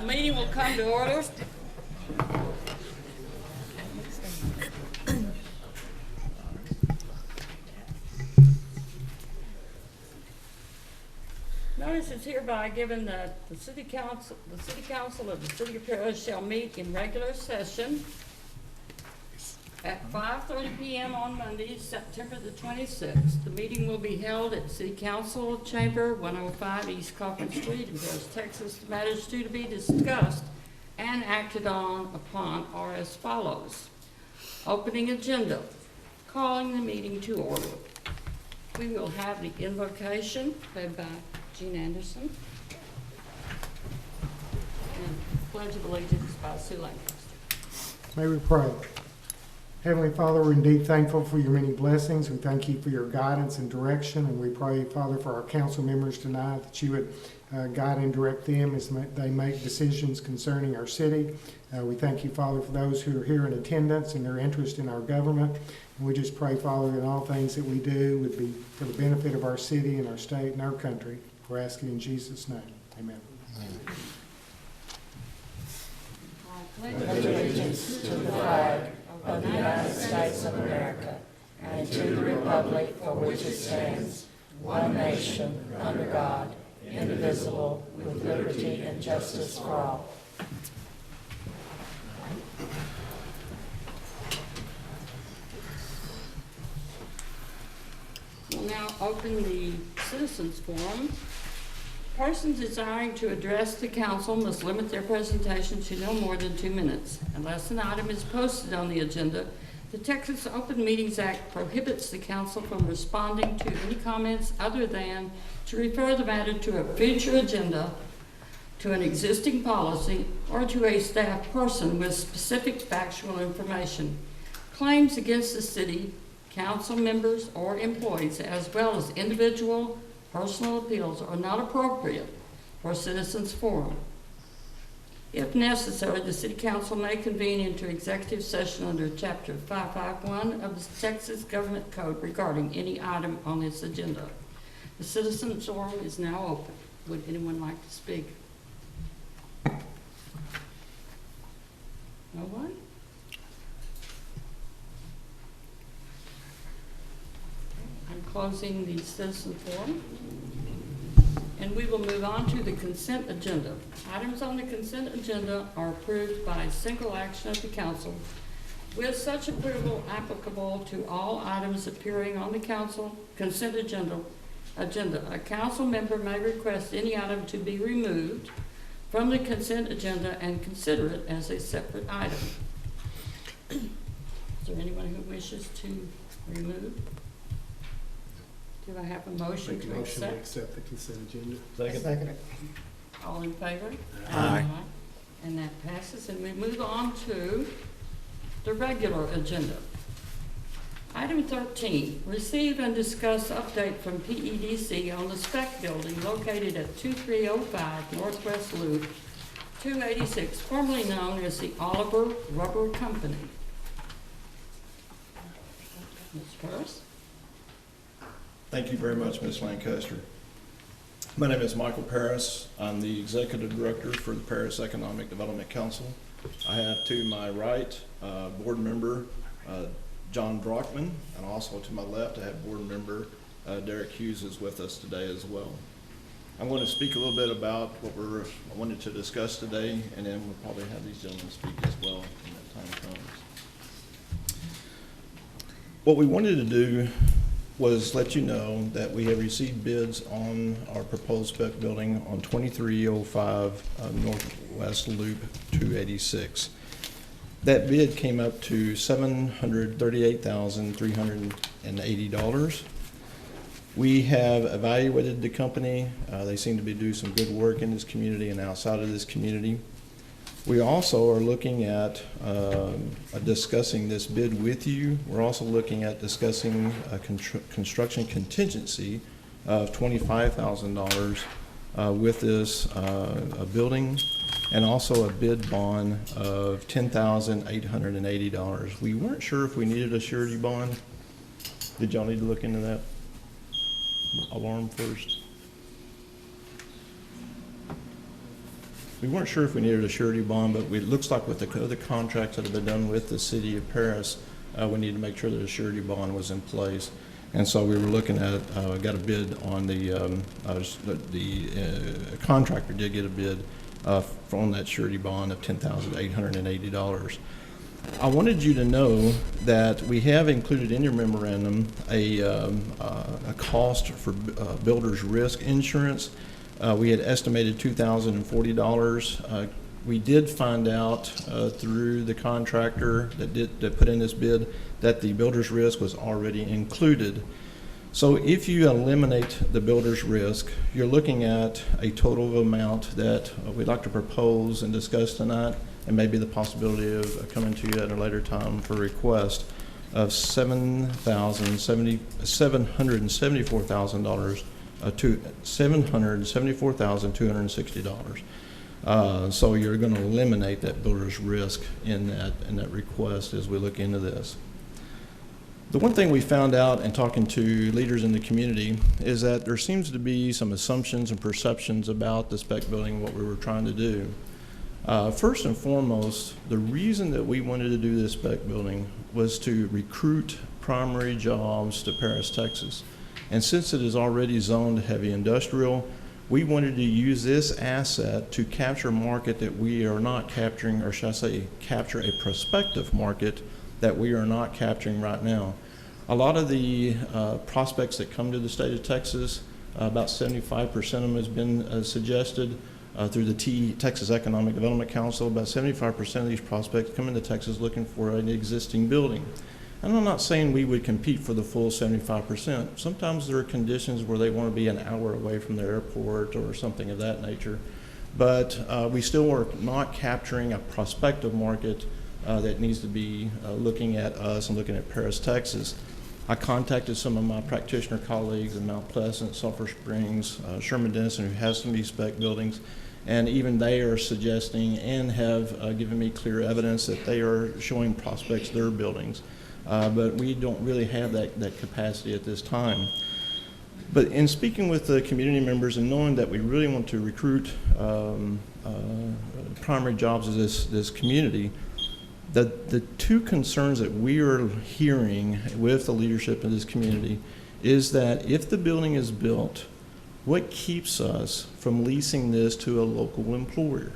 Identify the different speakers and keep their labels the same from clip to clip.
Speaker 1: The meeting will come to order. Notice is hereby given that the City Council of the City of Paris shall meet in regular session at 5:30 p.m. on Monday, September the 26th. The meeting will be held at City Council Chamber, 105 East Coffin Street in Paris, Texas. The matters due to be discussed and acted on upon are as follows. Opening agenda, calling the meeting to order. We will have the invocation led by Gene Anderson and Pledge of Allegiance by Sue Lancaster.
Speaker 2: May we pray. Heavenly Father, we're indeed thankful for your many blessings. We thank you for your guidance and direction, and we pray, Father, for our council members tonight, that you would guide and direct them as they make decisions concerning our city. We thank you, Father, for those who are here in attendance and their interest in our government. And we just pray, Father, that all things that we do would be for the benefit of our city and our state and our country. We're asking in Jesus' name. Amen.
Speaker 1: I pledge
Speaker 3: Allegiance to the flag of the United States of America and to the republic for which it stands, one nation, under God, indivisible, with liberty and justice for all.
Speaker 1: We'll now open the citizens forum. Persons desiring to address the council must limit their presentation to no more than 2 minutes. Unless an item is posted on the agenda, the Texas Open Meetings Act prohibits the council from responding to any comments other than to refer the matter to a future agenda, to an existing policy, or to a staff person with specific factual information. Claims against the city, council members, or employees, as well as individual personal appeals, are not appropriate for citizens forum. If necessary, the City Council may convene into executive session under Chapter 551 of the Texas Government Code regarding any item on this agenda. The citizens forum is now open. Would anyone like to speak? No one? I'm closing the citizen forum. And we will move on to the consent agenda. Items on the consent agenda are approved by single action of the council, with such approval applicable to all items appearing on the council consent agenda. A council member may request any item to be removed from the consent agenda and consider it as a separate item. Is there anyone who wishes to remove? Do I have a motion to accept?
Speaker 4: Accept the consent agenda.
Speaker 2: Second it.
Speaker 1: All in favor?
Speaker 4: Aye.
Speaker 1: And that passes, and we move on to the regular agenda. Item 13, receive and discuss update from PEDC on the spec building located at 2305 Northwest Loop 286, formerly known as the Oliver Rubber Company. Ms. Harris?
Speaker 5: Thank you very much, Ms. Lancaster. My name is Michael Paris. I'm the Executive Director for the Paris Economic Development Council. I have to my right, Board Member John Brockman, and also to my left, I have Board Member Derek Hughes is with us today as well. I'm going to speak a little bit about what I wanted to discuss today, and then we'll probably have these gentlemen speak as well when that time comes. What we wanted to do was let you know that we have received bids on our proposed spec building on 2305 Northwest Loop 286. That bid came up to $738,380. We have evaluated the company. They seem to be doing some good work in this community and outside of this community. We also are looking at discussing this bid with you. We're also looking at discussing a construction contingency of $25,000 with this building, and also a bid bond of $10,880. We weren't sure if we needed a surety bond. Did y'all need to look into that alarm first? we weren't sure if we needed a surety bond, but it looks like with the other contracts that have been done with the city of Paris, we need to make sure that a surety bond was in place. And so we were looking at, got a bid on the contractor did get a bid on that surety bond of $10,880. I wanted you to know that we have included in your memorandum a cost for builder's risk insurance. We had estimated $2,040. We did find out through the contractor that put in this bid that the builder's risk was already included. So if you eliminate the builder's risk, you're looking at a total amount that we'd like to propose and discuss tonight, and maybe the possibility of coming to you at a later time for request of $774,260. So you're going to eliminate that builder's risk in that request as we look into this. The one thing we found out in talking to leaders in the community is that there seems to be some assumptions and perceptions about the spec building and what we were trying to do. First and foremost, the reason that we wanted to do this spec building was to recruit primary jobs to Paris, Texas. And since it is already zoned heavy industrial, we wanted to use this asset to capture a market that we are not capturing, or should I say, capture a prospective market that we are not capturing right now. A lot of the prospects that come to the state of Texas, about 75% of them has been suggested through the Texas Economic Development Council. About 75% of these prospects come into Texas looking for an existing building. And I'm not saying we would compete for the full 75%. Sometimes there are conditions where they want to be an hour away from the airport or something of that nature. But we still are not capturing a prospective market that needs to be looking at us and looking at Paris, Texas. I contacted some of my practitioner colleagues in Mount Pleasant, Sulphur Springs, Sherman-Denison, who has some of these spec buildings, and even they are suggesting and have given me clear evidence that they are showing prospects their buildings. But we don't really have that capacity at this time. But in speaking with the community members and knowing that we really want to recruit primary jobs in this community, the two concerns that we are hearing with the leadership of this community is that if the building is built, what keeps us from leasing this to a local employer?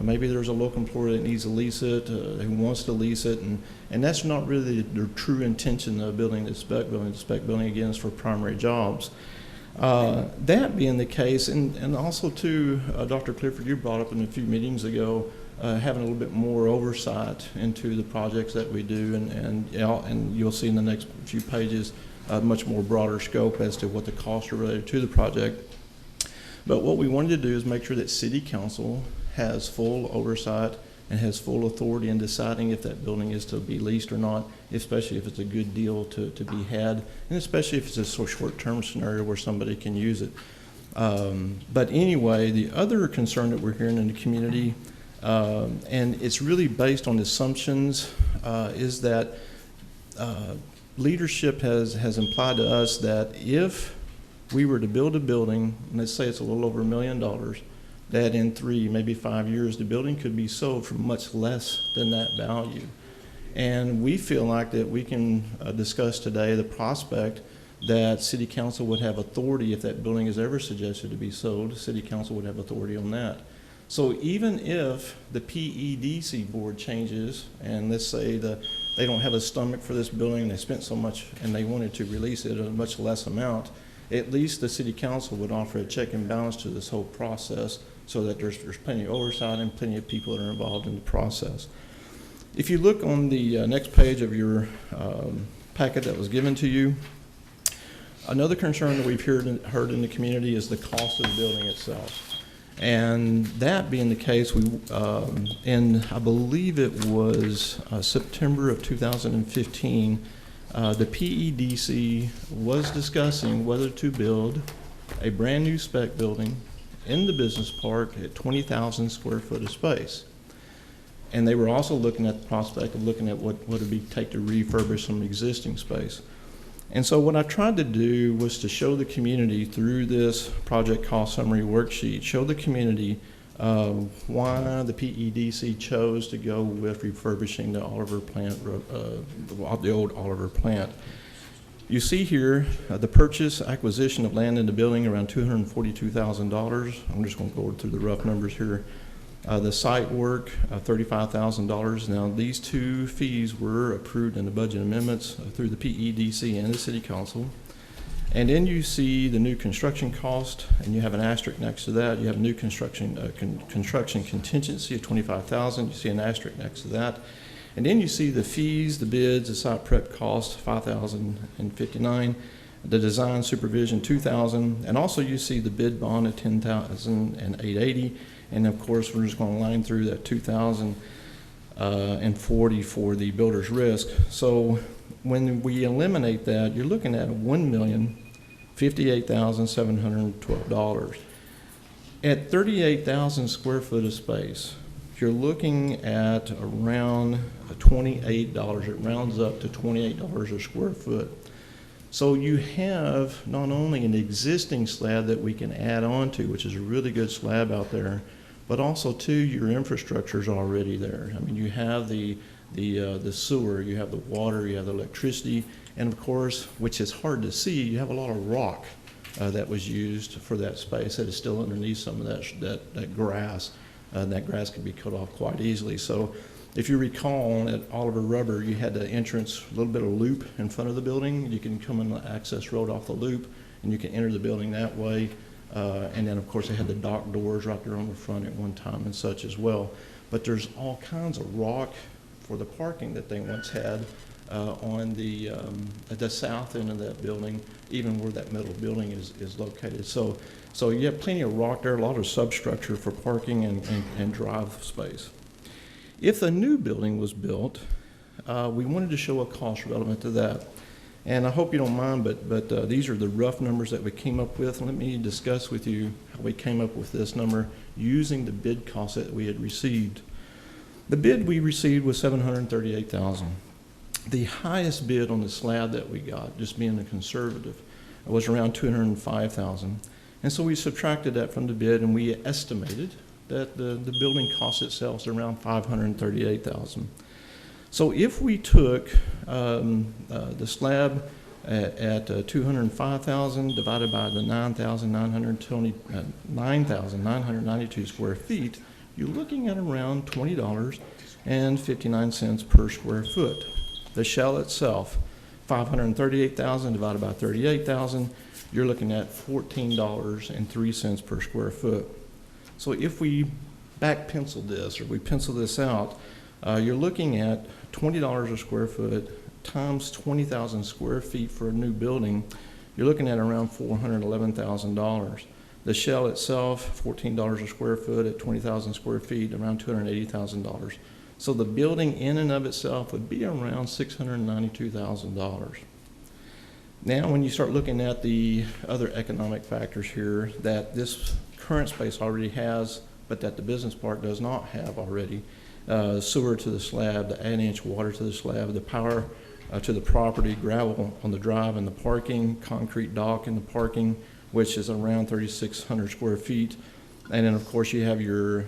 Speaker 5: Maybe there's a local employer that needs to lease it, who wants to lease it, and that's not really the true intention of building this spec building. The spec building, again, is for primary jobs. That being the case, and also too, Dr. Clifford, you brought up in a few meetings ago, having a little bit more oversight into the projects that we do, and you'll see in the next few pages a much more broader scope as to what the costs are related to the project. But what we wanted to do is make sure that City Council has full oversight and has full authority in deciding if that building is to be leased or not, especially if it's a good deal to be had, and especially if it's a short-term scenario where somebody can use it. But anyway, the other concern that we're hearing in the community, and it's really based on assumptions, is that leadership has implied to us that if we were to build a building, and let's say it's a little over $1 million, that in 3, maybe 5 years, the building could be sold for much less than that value. And we feel like that we can discuss today the prospect that City Council would have authority if that building is ever suggested to be sold. City Council would have authority on that. So even if the PEDC board changes, and let's say they don't have a stomach for this building, they spent so much and they wanted to release it at a much less amount, at least the City Council would offer a check and balance to this whole process so that there's plenty of oversight and plenty of people that are involved in the process. If you look on the next page of your packet that was given to you, another concern that we've heard in the community is the cost of the building itself. And that being the case, in I believe it was September of 2015, the PEDC was discussing whether to build a brand new spec building in the business park at 20,000 square foot of space. And they were also looking at the prospect of looking at what it would take to refurbish some existing space. And so what I tried to do was to show the community through this project cost summary worksheet, show the community why the PEDC chose to go with refurbishing the Oliver plant, the old Oliver plant. You see here the purchase, acquisition of land in the building around $242,000. I'm just going to go through the rough numbers here. The site work, $35,000. Now, these two fees were approved in the budget amendments through the PEDC and the City Council. And then you see the new construction cost, and you have an asterisk next to that. You have a new construction construction contingency of $25,000. You see an asterisk next to that. And then you see the fees, the bids, the site prep cost, $5,059, the design supervision, $2,000, and also you see the bid bond at $10,880. And of course, we're just going to line through that $2,040 for the builder's risk. So when we eliminate that, you're looking at $1,058,712. At 38,000 square foot of space, you're looking at around $28. It rounds up to $28 a square foot. So you have not only an existing slab that we can add on to, which is a really good slab out there, but also too, your infrastructure is already there. I mean, you have the sewer, you have the water, you have the electricity, and of course, which is hard to see, you have a lot of rock that was used for that space that is still underneath some of that grass. That grass can be cut off quite easily. So if you recall, at Oliver Rubber, you had the entrance, a little bit of loop in front of the building. You can come in the access road off the loop, and you can enter the building that way. And then, of course, they had the dock doors right there on the front at one time and such as well. But there's all kinds of rock for the parking that they once had on the south end of that building, even where that middle building is located. So you have plenty of rock there, a lot of substructure for parking and drive space. If the new building was built, we wanted to show a cost relevant to that. And I hope you don't mind, but these are the rough numbers that we came up with. Let me discuss with you how we came up with this number using the bid cost that we had received. The bid we received was $738,000. The highest bid on the slab that we got, just being a conservative, was around $205,000. And so we subtracted that from the bid, and we estimated that the building cost itself is around $538,000. So if we took the slab at $205,000 divided by the 9,992 square feet, you're looking at around $20.59 per square foot. The shell itself, $538,000 divided by 38,000, you're looking at $14.03 per square foot. So if we back pencil this, or we pencil this out, you're looking at $20 a square foot times 20,000 square feet for a new building. You're looking at around $411,000. The shell itself, $14 a square foot at 20,000 square feet, around $280,000. So the building in and of itself would be around $692,000. Now, when you start looking at the other economic factors here that this current space already has, but that the business park does not have already, sewer to the slab, the 8-inch water to the slab, the power to the property, gravel on the drive and the parking, concrete dock in the parking, which is around 3,600 square feet. And then, of course, you have your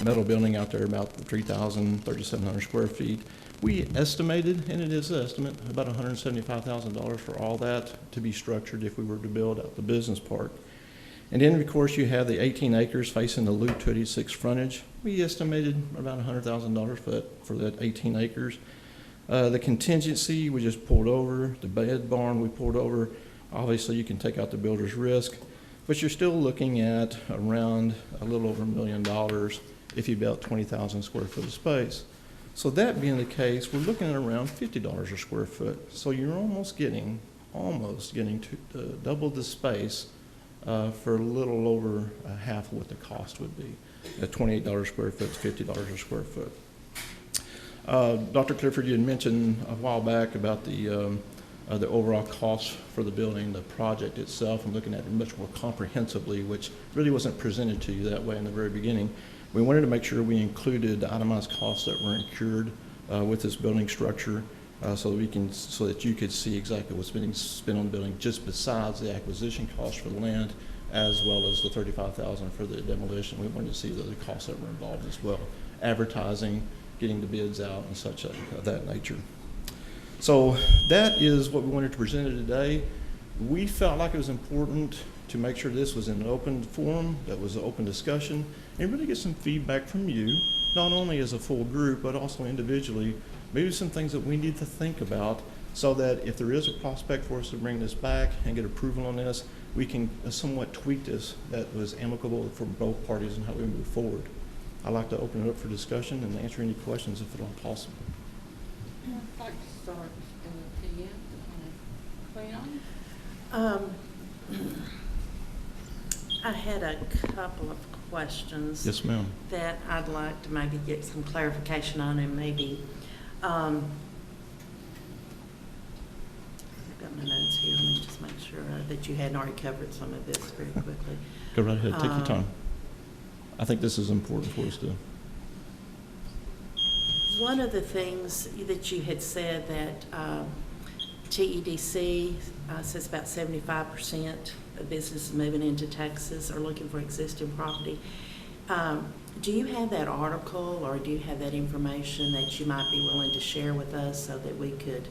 Speaker 5: metal building out there about 3,700 square feet. We estimated, and it is an estimate, about $175,000 for all that to be structured if we were to build out the business park. And then, of course, you have the 18 acres facing the Loop 286 frontage. We estimated about $100,000 for that 18 acres. The contingency we just pulled over. The bed barn we pulled over. Obviously, you can take out the builder's risk, but you're still looking at around a little over $1 million if you built 20,000 square foot of space. So that being the case, we're looking at around $50 a square foot. So you're almost getting to double the space for a little over half of what the cost would be. At $28 a square foot, $50 a square foot. Dr. Clifford, you had mentioned a while back about the overall cost for the building, the project itself, and looking at it much more comprehensively, which really wasn't presented to you that way in the very beginning. We wanted to make sure we included the itemized costs that were incurred with this building structure, so that you could see exactly what's being spent on the building, just besides the acquisition cost for the land as well as the $35,000 for the demolition. We wanted to see the costs that were involved as well. Advertising, getting the bids out and such of that nature. So that is what we wanted to present today. We felt like it was important to make sure this was in an open forum, that was an open discussion, and really get some feedback from you, not only as a full group, but also individually, maybe some things that we need to think about so that if there is a prospect for us to bring this back and get approval on this, we can somewhat tweak this that was amicable for both parties and how we move forward. I'd like to open it up for discussion and answer any questions if at all possible.
Speaker 1: I'd like to start at the end. Cleon?
Speaker 3: I had a couple of questions
Speaker 5: Yes, ma'am.
Speaker 3: that I'd like to maybe get some clarification on, and maybe, I've got my notes here, let me just make sure that you hadn't already covered some of this very quickly.
Speaker 5: Go right ahead, take your time. I think this is important for us to.
Speaker 3: One of the things that you had said that TEDC says about 75% of businesses moving into Texas are looking for existing property. Do you have that article, or do you have that information that you might be willing to share with us so that we could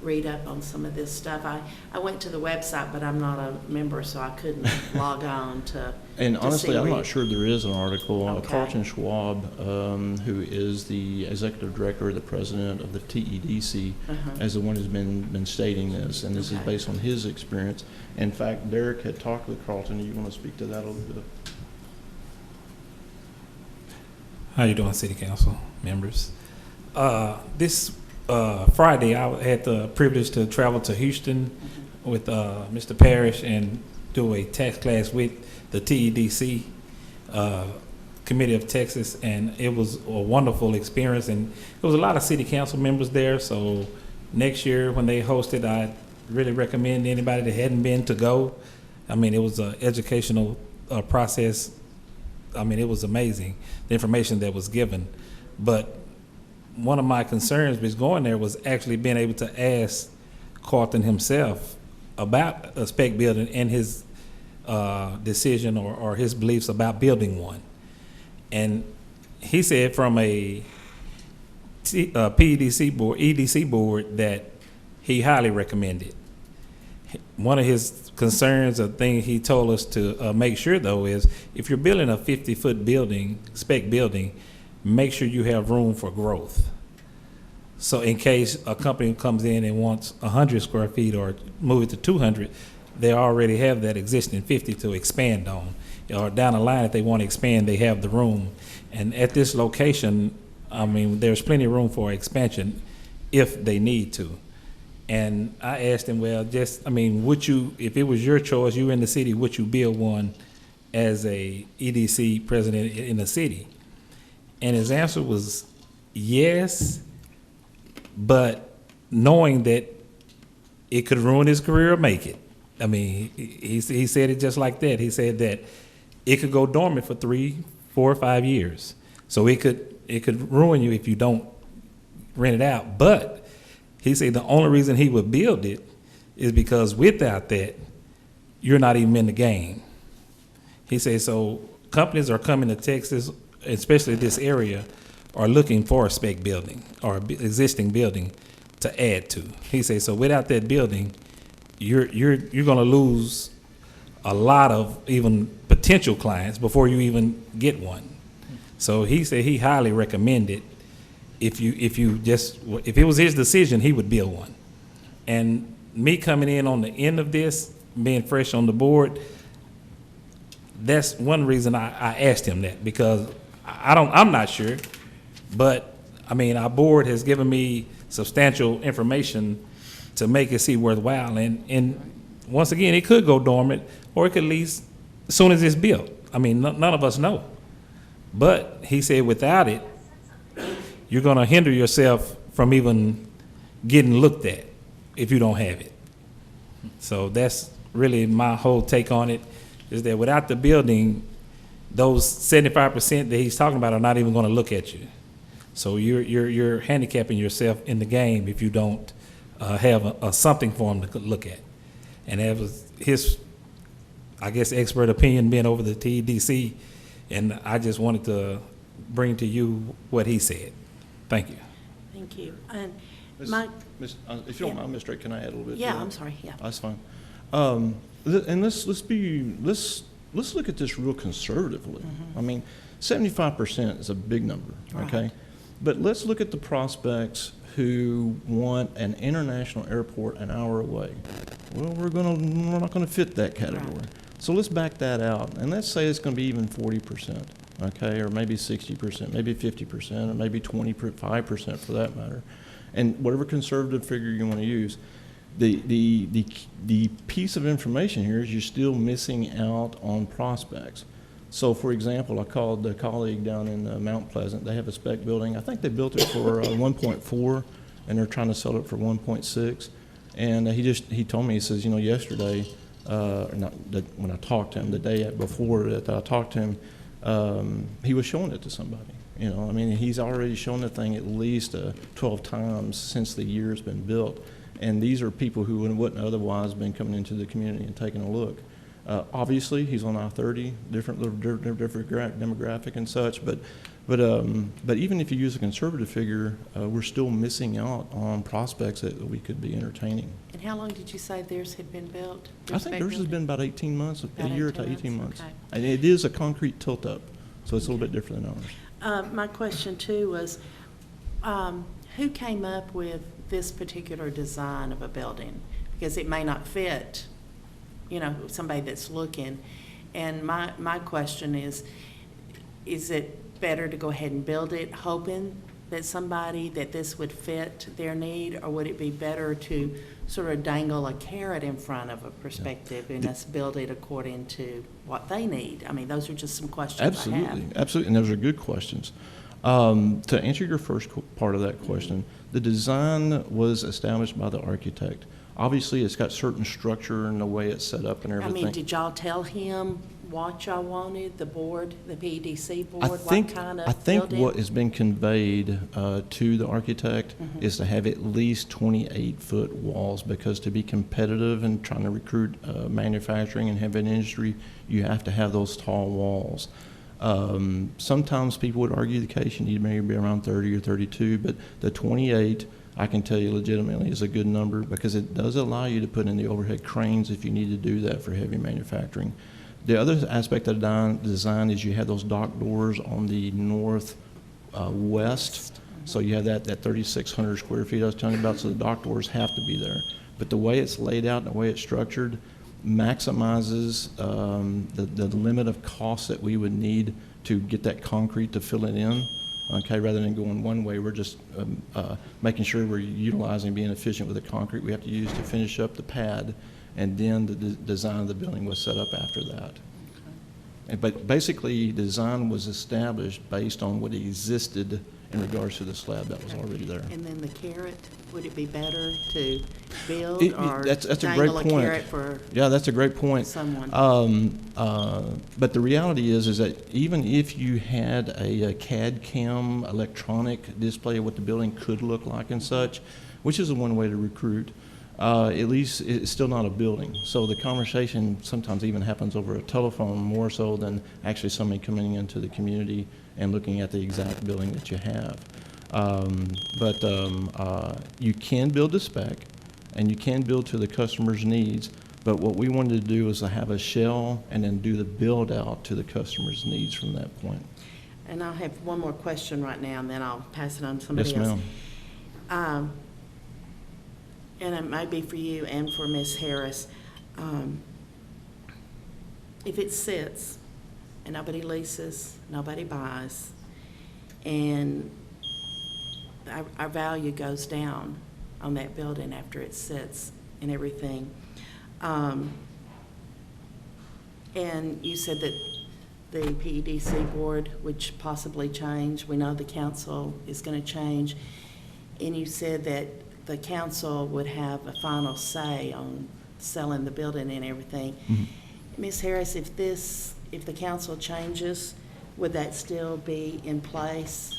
Speaker 3: read up on some of this stuff? I went to the website, but I'm not a member, so I couldn't log on to.
Speaker 5: And honestly,
Speaker 3: see
Speaker 5: I'm
Speaker 3: where
Speaker 5: not sure there is an article.
Speaker 3: Okay.
Speaker 5: Carlton Schwab, who is the executive director, the president of the TEDC, is the one who's been stating this, and this is
Speaker 3: Okay.
Speaker 5: based on his experience. In fact, Derek had talked with Carlton. You want to speak to that a little bit?
Speaker 6: How you doing, City Council members? This Friday, I had the privilege to travel to Houston with Mr. Parrish and do a tax class with the TEDC Committee of Texas, and it was a wonderful experience. And there was a lot of City Council members there, so next year when they host it, I really recommend anybody that hadn't been to go. I mean, it was an educational process. I mean, it was amazing, the information that was given. But one of my concerns with going there was actually being able to ask Carlton himself about a spec building and his decision or his beliefs about building one. And he said from a EDC board that he highly recommended. One of his concerns, a thing he told us to make sure though, is if you're building a 50-foot building, spec building, make sure you have room for growth. So in case a company comes in and wants 100 square feet or move it to 200, they already have that existing 50 to expand on. Or down the line, if they want to expand, they have the room. And at this location, I mean, there's plenty of room for expansion if they need to. And I asked him, well, just, I mean, would you, if it was your choice, you were in the city, would you build one as a EDC president in the city? And his answer was yes, but knowing that it could ruin his career or make it. I mean, he said it just like that. He said that it could go dormant for 3, 4, or 5 years. So it could ruin you if you don't rent it out. But he said the only reason he would build it is because without that, you're not even in the game. He said, so companies are coming to Texas, especially this area, are looking for a spec building or existing building to add to. He said, so without that building, you're going to lose a lot of even potential clients before you even get one. So he said he highly recommended if it was his decision, he would build one. And me coming in on the end of this, being fresh on the board, that's one reason I asked him that, because I'm not sure, but I mean, our board has given me substantial information to make it seem worthwhile. And once again, it could go dormant, or it could lease as soon as it's built. I mean, none of us know. But he said without it, you're going to hinder yourself from even getting looked at if you don't have it. So that's really my whole take on it, is that without the building, those 75% that he's talking about are not even going to look at you. So you're handicapping yourself in the game if you don't have a something for them to look at. And that was his I guess, expert opinion being over the TDC, and I just wanted to bring to you what he said. Thank you.
Speaker 3: Thank you. And
Speaker 5: Miss-
Speaker 3: my,
Speaker 5: Miss, if you don't
Speaker 3: Yeah.
Speaker 5: mind, Mr. Ray, can I add a little bit? to
Speaker 3: yeah,
Speaker 5: that?
Speaker 3: I'm sorry, yeah.
Speaker 5: That's fine. And let's look at this real conservatively. I mean, 75% is a big number, okay?
Speaker 3: Right.
Speaker 5: But let's look at the prospects who want an international airport an hour away. Well, we're not gonna fit that category.
Speaker 3: Right.
Speaker 5: So let's back that out, and let's say it's gonna be even 40%, okay, or maybe 60%, maybe 50%, or maybe 25% for that matter. And whatever conservative figure you want to use, the piece of information here is you're still missing out on prospects. So, for example, I called a colleague down in Mount Pleasant. They have a spec building. I think they built it for 1.4, and they're trying to sell it for 1.6. And he told me, he says, yesterday, when I talked to him, the day before that I talked to him, he was showing it to somebody. I mean, he's already shown the thing at least 12 times since the year's been built. And these are people who wouldn't otherwise been coming into the community and taking a look. Obviously, he's on I-30, different demographic and such, but even if you use a conservative figure, we're still missing out on prospects that we could be entertaining.
Speaker 3: And how long did you say theirs had been built?
Speaker 5: I think theirs has been about 18 months, a
Speaker 3: About
Speaker 5: year to
Speaker 3: 18
Speaker 5: 18 months.
Speaker 3: okay.
Speaker 5: And it is a concrete tilt-up, so it's a little bit different than ours.
Speaker 3: My question too was, who came up with this particular design of a building? Because it may not fit, somebody that's looking. And my question is it better to go ahead and build it, hoping that this would fit their need, or would it be better to sort of dangle a carrot in front of a perspective and us build it according to what they need? I mean, those are just some questions I have.
Speaker 5: Absolutely, and those are good questions. To answer your first part of that question, the design was established by the architect. Obviously, it's got certain structure and the way it's set up and
Speaker 3: I
Speaker 5: everything.
Speaker 3: mean, did y'all tell him what y'all wanted, the board, the PEDC board,
Speaker 5: I
Speaker 3: what
Speaker 5: think
Speaker 3: kind of
Speaker 5: what
Speaker 3: building?
Speaker 5: has been conveyed to the architect is to have at least 28-foot walls, because to be competitive and trying to recruit manufacturing and heavy industry, you have to have those tall walls. Sometimes people would argue the case you need maybe be around 30 or 32, but the 28, I can tell you legitimately, is a good number, because it does allow you to put in the overhead cranes if you need to do that for heavy manufacturing. The other aspect of the design is you have those dock doors on the north west. So you have that 3,600 square feet I was telling you about, so the dock doors have to be there. But the way it's laid out and the way it's structured maximizes the limit of cost that we would need to get that concrete to fill it in. Okay, rather than going one way, we're just making sure we're utilizing, being efficient with the concrete we have to use to finish up the pad, and then the design of the building was set up after that. But basically, design was established based on what existed in regards to the slab that was already there.
Speaker 3: And then the carrot, would it be better to build or
Speaker 5: That's a great
Speaker 3: dangle a
Speaker 5: point.
Speaker 3: carrot for
Speaker 5: Yeah, that's a great point.
Speaker 3: someone?
Speaker 5: But the reality is that even if you had a CAD/CAM electronic display of what the building could look like and such, which is one way to recruit, at least it's still not a building. So the conversation sometimes even happens over a telephone more so than actually somebody coming into the community and looking at the exact building that you have. You can build to spec, and you can build to the customer's needs, but what we wanted to do is to have a shell and then do the build out to the customer's needs from that point.
Speaker 3: And I'll have one more question right now, and then I'll pass it on to somebody
Speaker 5: Yes,
Speaker 3: else.
Speaker 5: ma'am.
Speaker 3: And it may be for you and for Ms. Harris. If it sits and nobody leases, nobody buys, and our value goes down on that building after it sits and everything. And you said that the PEDC board would possibly change. We know the council is going to change. And you said that the council would have a final say on selling the building and everything. Ms. Harris, if the council changes, would that still be in place?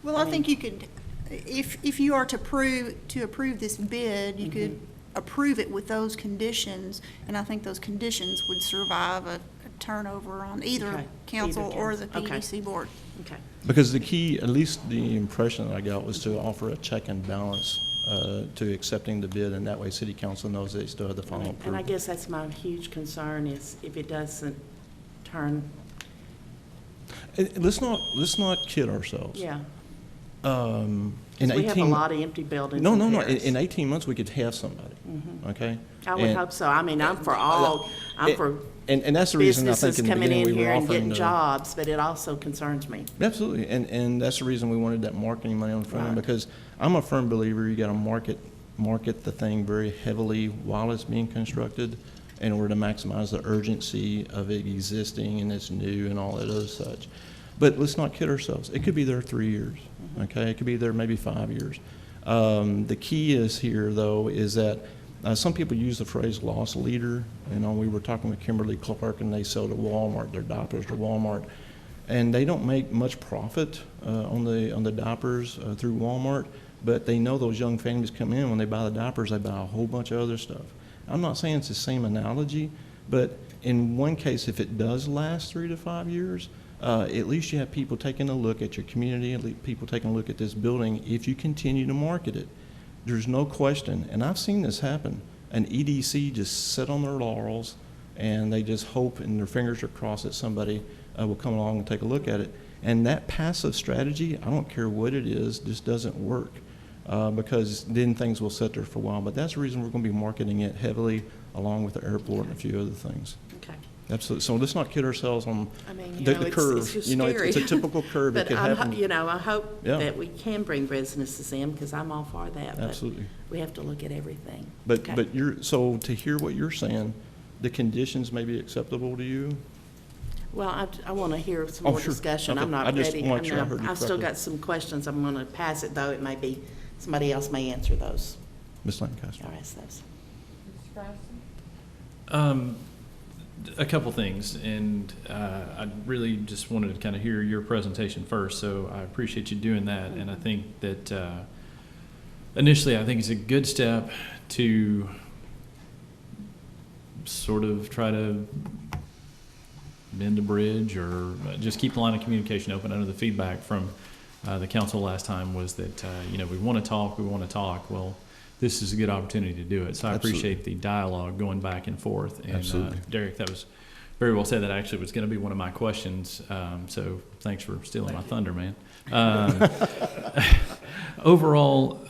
Speaker 7: Well, I think you could, if you are to approve this bid, you could approve it with those conditions, and I think those conditions would survive a turnover on either
Speaker 3: Okay.
Speaker 7: council
Speaker 3: Either
Speaker 7: or the
Speaker 3: council. Okay.
Speaker 7: PDC board.
Speaker 3: Okay.
Speaker 5: Because the key, at least the impression that I got, was to offer a check and balance to accepting the bid, and that way city council knows they still have the final
Speaker 3: And I
Speaker 5: approval.
Speaker 3: guess that's my huge concern is if it doesn't turn,
Speaker 5: Let's not kid ourselves.
Speaker 3: yeah.
Speaker 5: In
Speaker 3: 'Cause we have a
Speaker 5: 18
Speaker 3: lot of empty buildings
Speaker 5: No,
Speaker 3: in
Speaker 5: no, no.
Speaker 3: Paris.
Speaker 5: In 18 months, we could have somebody, okay?
Speaker 3: I would
Speaker 5: And-
Speaker 3: hope so. I mean, I'm for all, I'm for
Speaker 5: And that's the reason I think
Speaker 3: businesses
Speaker 5: in the
Speaker 3: coming
Speaker 5: beginning we
Speaker 3: in
Speaker 5: were
Speaker 3: here and
Speaker 5: offering
Speaker 3: getting
Speaker 5: the.
Speaker 3: jobs, but it also concerns me.
Speaker 5: Absolutely, and that's the reason we wanted that marketing money on the front end,
Speaker 3: Right.
Speaker 5: because I'm a firm believer you gotta market the thing very heavily while it's being constructed in order to maximize the urgency of it existing and it's new and all that other such. But let's not kid ourselves. It could be there 3 years, okay? It could be there maybe 5 years. The key is here, though, is that some people use the phrase loss leader. You know, we were talking with Kimberly Clark, and they sell to Walmart, their diapers to Walmart. And they don't make much profit on the diapers through Walmart, but they know those young families come in, when they buy the diapers, they buy a whole bunch of other stuff. I'm not saying it's the same analogy, but in one case, if it does last 3 to 5 years, at least you have people taking a look at your community, at least people taking a look at this building if you continue to market it. There's no question, and I've seen this happen. An EDC just sit on their laurels, and they just hope and their fingers are crossed that somebody will come along and take a look at it. And that passive strategy, I don't care what it is, just doesn't work because then things will sit there for a while. But that's the reason we're going to be marketing it heavily along with the airport and a few other things.
Speaker 3: Okay.
Speaker 5: Absolutely. So let's not kid ourselves on
Speaker 3: I mean, you
Speaker 5: the
Speaker 3: know,
Speaker 5: curve.
Speaker 3: it's just
Speaker 5: You know,
Speaker 3: scary.
Speaker 5: it's a typical curve. It
Speaker 3: But
Speaker 5: could happen.
Speaker 3: you know, I hope
Speaker 5: Yeah.
Speaker 3: that we can bring businesses in, because I'm all for that. But
Speaker 5: Absolutely.
Speaker 3: we have to look at everything.
Speaker 5: But,
Speaker 3: Okay.
Speaker 5: but so to hear what you're saying, the conditions may be acceptable to you?
Speaker 3: Well, I want to hear some
Speaker 5: Oh,
Speaker 3: more
Speaker 5: sure.
Speaker 3: discussion. I'm
Speaker 5: Okay.
Speaker 3: not
Speaker 5: I just
Speaker 3: ready.
Speaker 5: want to make sure I heard you
Speaker 3: I've still
Speaker 5: correctly.
Speaker 3: got some questions. I'm going to pass it, though. It may be, somebody else may answer those.
Speaker 5: Ms. Lancaster?
Speaker 3: I'll ask those.
Speaker 8: A couple things, and I really just wanted to kind of hear your presentation first, so I appreciate you doing that. And I think that initially, I think it's a good step to sort of try to bend a bridge or just keep the line of communication open. I know the feedback from the council last time was that, we want to talk. Well, this is a good opportunity to do it. So I
Speaker 5: Absolutely.
Speaker 8: appreciate the dialogue going back and forth. And
Speaker 5: Absolutely.
Speaker 8: Derek, that was very well said. That actually was going to be one of my questions. So thanks for stealing my thunder, man. Overall,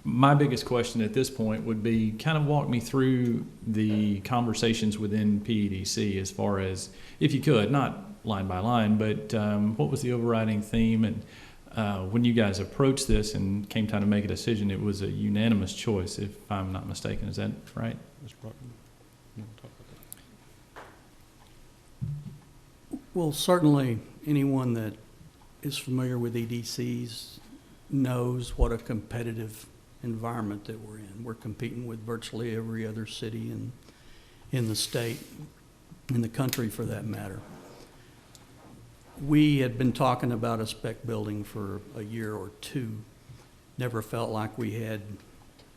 Speaker 8: my biggest question at this point would be kind of walk me through the conversations within PEDC as far as, if you could, not line by line, but what was the overriding theme? And when you guys approached this and came time to make a decision, it was a unanimous choice, if I'm not mistaken. Is that right?
Speaker 5: Mr. Brockman, you want to talk about that?
Speaker 4: Well, certainly, anyone that is familiar with EDCs knows what a competitive environment that we're in. We're competing with virtually every other city in the state, in the country for that matter. We had been talking about a spec building for a year or two, never felt like we had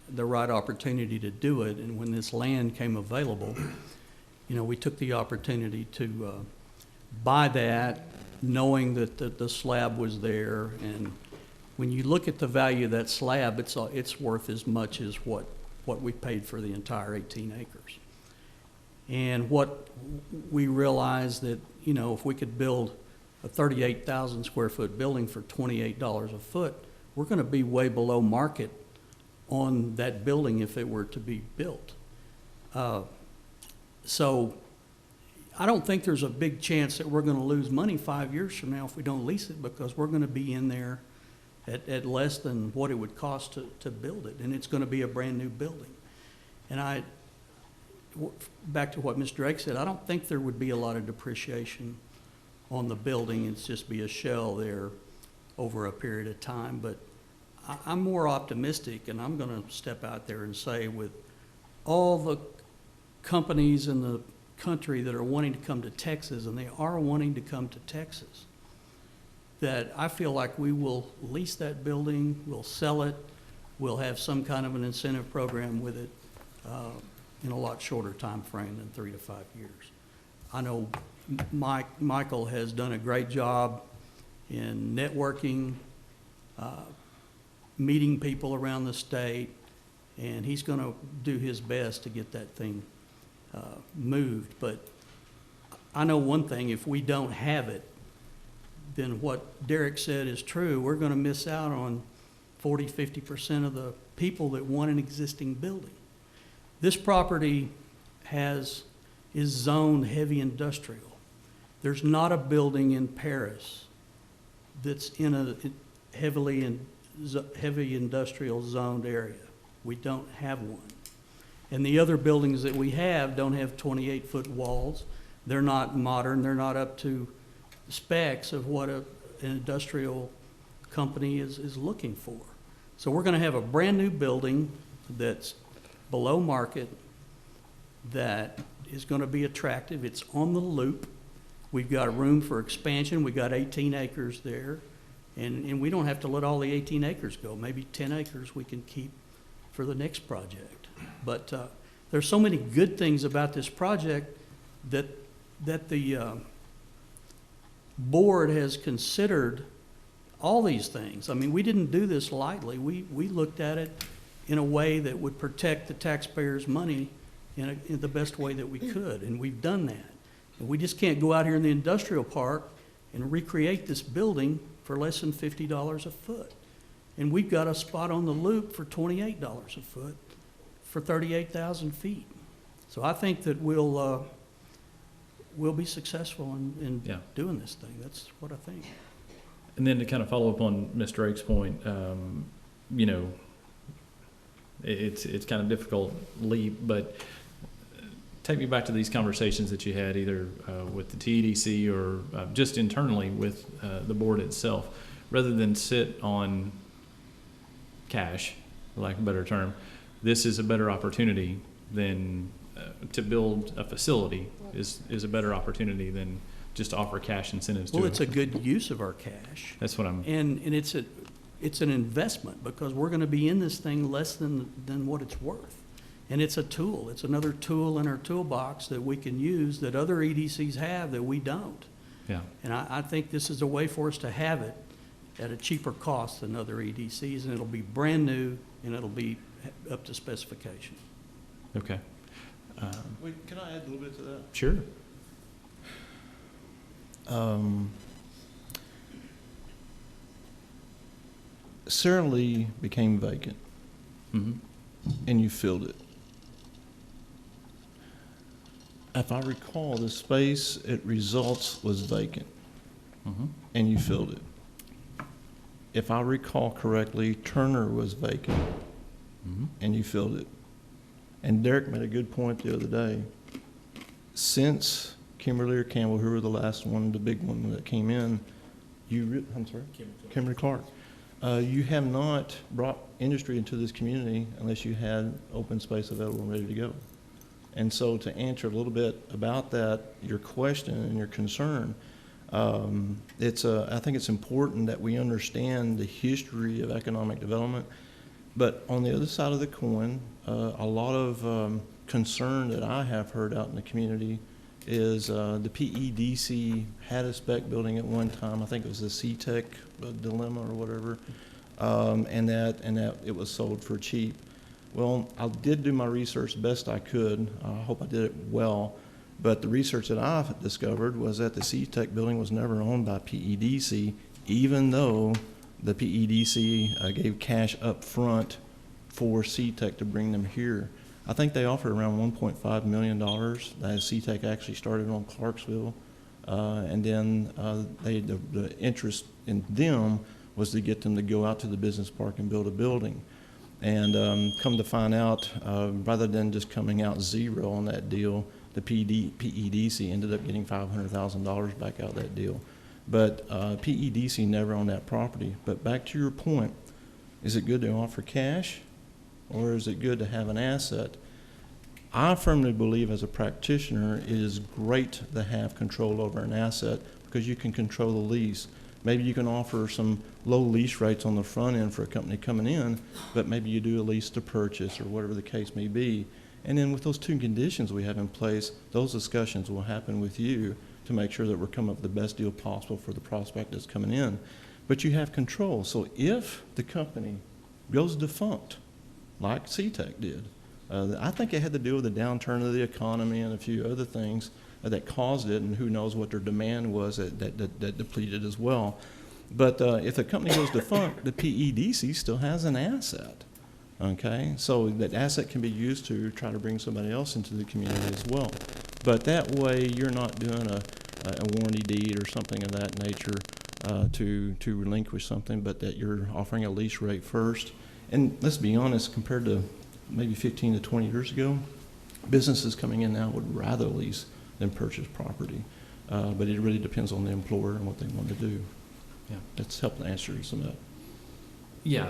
Speaker 4: the right opportunity to do it, and when this land came available, we took the opportunity to buy that, knowing that the slab was there, and when you look at the value of that slab, it's worth as much as what we paid for the entire 18 acres. And what we realized that, if we could build a 38,000 square foot building for $28 a foot, we're going to be way below market on that building if it were to be built. So I don't think there's a big chance that we're going to lose money 5 years from now if we don't lease it, because we're going to be in there at less than what it would cost to build it, and it's going to be a brand new building. And back to what Mr. Drake said, I don't think there would be a lot of depreciation on the building. It's just be a shell there over a period of time. But I'm more optimistic, and I'm going to step out there and say, with all the companies in the country that are wanting to come to Texas, and they are wanting to come to Texas, that I feel like we will lease that building, we'll sell it, we'll have some kind of an incentive program with it in a lot shorter time frame than 3 to 5 years. I know Michael has done a great job in networking, meeting people around the state, and he's going to do his best to get that thing moved. But I know one thing, if we don't have it, then what Derek said is true. We're going to miss out on 40, 50% of the people that want an existing building. This property is zoned heavy industrial. There's not a building in Paris that's in a heavy industrial zoned area. We don't have one. And the other buildings that we have don't have 28-foot walls. They're not modern. They're not up to specs of what an industrial company is looking for. So we're going to have a brand-new building that's below market, that is going to be attractive. It's on the loop. We've got room for expansion. We've got 18 acres there. And we don't have to let all the 18 acres go. Maybe 10 acres we can keep for the next project. But there's so many good things about this project that the board has considered all these things. I mean, we didn't do this lightly. We looked at it in a way that would protect the taxpayers' money in the best way that we could, and we've done that. And we just can't go out here in the industrial park and recreate this building for less than $50 a foot. And we've got a spot on the loop for $28 a foot for 38,000 feet. So I think that we'll be successful in
Speaker 8: Yeah.
Speaker 4: doing this thing. That's what I think.
Speaker 8: And then to kind of follow up on Ms. Drake's point, you know, it's kind of difficult leap, but take me back to these conversations that you had either with the TEDC or just internally with the board itself. Rather than sit on cash, for lack of a better term, this is a better opportunity than to build a facility is a better opportunity than just to offer cash incentives to
Speaker 4: Well,
Speaker 8: it.
Speaker 4: it's a good use of our cash.
Speaker 8: That's what I'm,
Speaker 4: And it's an investment, because we're going to be in this thing less than what it's worth. And it's a tool. It's another tool in our toolbox that we can use that other EDCs have that we don't.
Speaker 8: yeah.
Speaker 4: And I think this is a way for us to have it at a cheaper cost than other EDCs, and it'll be brand new, and it'll be up to specification.
Speaker 8: Okay.
Speaker 5: Wait, can I add a little bit to that?
Speaker 8: Sure.
Speaker 5: Sarah Lee became vacant,
Speaker 8: Mm-hmm.
Speaker 5: and you filled it. If I recall, the space at Results was vacant,
Speaker 8: Mm-hmm.
Speaker 5: and you filled it. If I recall correctly, Turner was vacant,
Speaker 8: Mm-hmm.
Speaker 5: and you filled it. And Derek made a good point the other day. Since Kimberly or Campbell, who were the last one, the big one that came in, I'm sorry? Kimberly Clark. You have not brought industry into this community unless you had open space available and ready to go. And so to answer a little bit about that, your question and your concern, I think it's important that we understand the history of economic development. But on the other side of the coin, a lot of concern that I have heard out in the community is the PEDC had a spec building at one time. I think it was the CTEC dilemma or whatever, and that it was sold for cheap. Well, I did do my research best I could. I hope I did it well. But the research that I discovered was that the CTEC building was never owned by PEDC, even though the PEDC gave cash up front for CTEC to bring them here. I think they offered around $1.5 million. That CTEC actually started on Clarksville. And then the interest in them was to get them to go out to the business park and build a building. And come to find out, rather than just coming out zero on that deal, the PEDC ended up getting $500,000 back out of that deal. But PEDC never owned that property. But back to your point, is it good to offer cash, or is it good to have an asset? I firmly believe as a practitioner it is great to have control over an asset because you can control the lease. Maybe you can offer some low lease rates on the front end for a company coming in, but maybe you do a lease to purchase or whatever the case may be. And then with those two conditions we have in place, those discussions will happen with you to make sure that we're coming up with the best deal possible for the prospect that's coming in. But you have control. So if the company goes defunct, like CTEC did, I think it had to do with the downturn of the economy and a few other things that caused it, and who knows what their demand was that depleted as well. But if the company goes defunct, the PEDC still has an asset, okay? So that asset can be used to try to bring somebody else into the community as well. But that way, you're not doing a warranty deed or something of that nature to relinquish something, but that you're offering a lease rate first. And let's be honest, compared to maybe 15 to 20 years ago, businesses coming in now would rather lease than purchase property. But it really depends on the employer and what they want to do.
Speaker 8: Yeah.
Speaker 5: That's helping answer some of that.
Speaker 8: Yeah,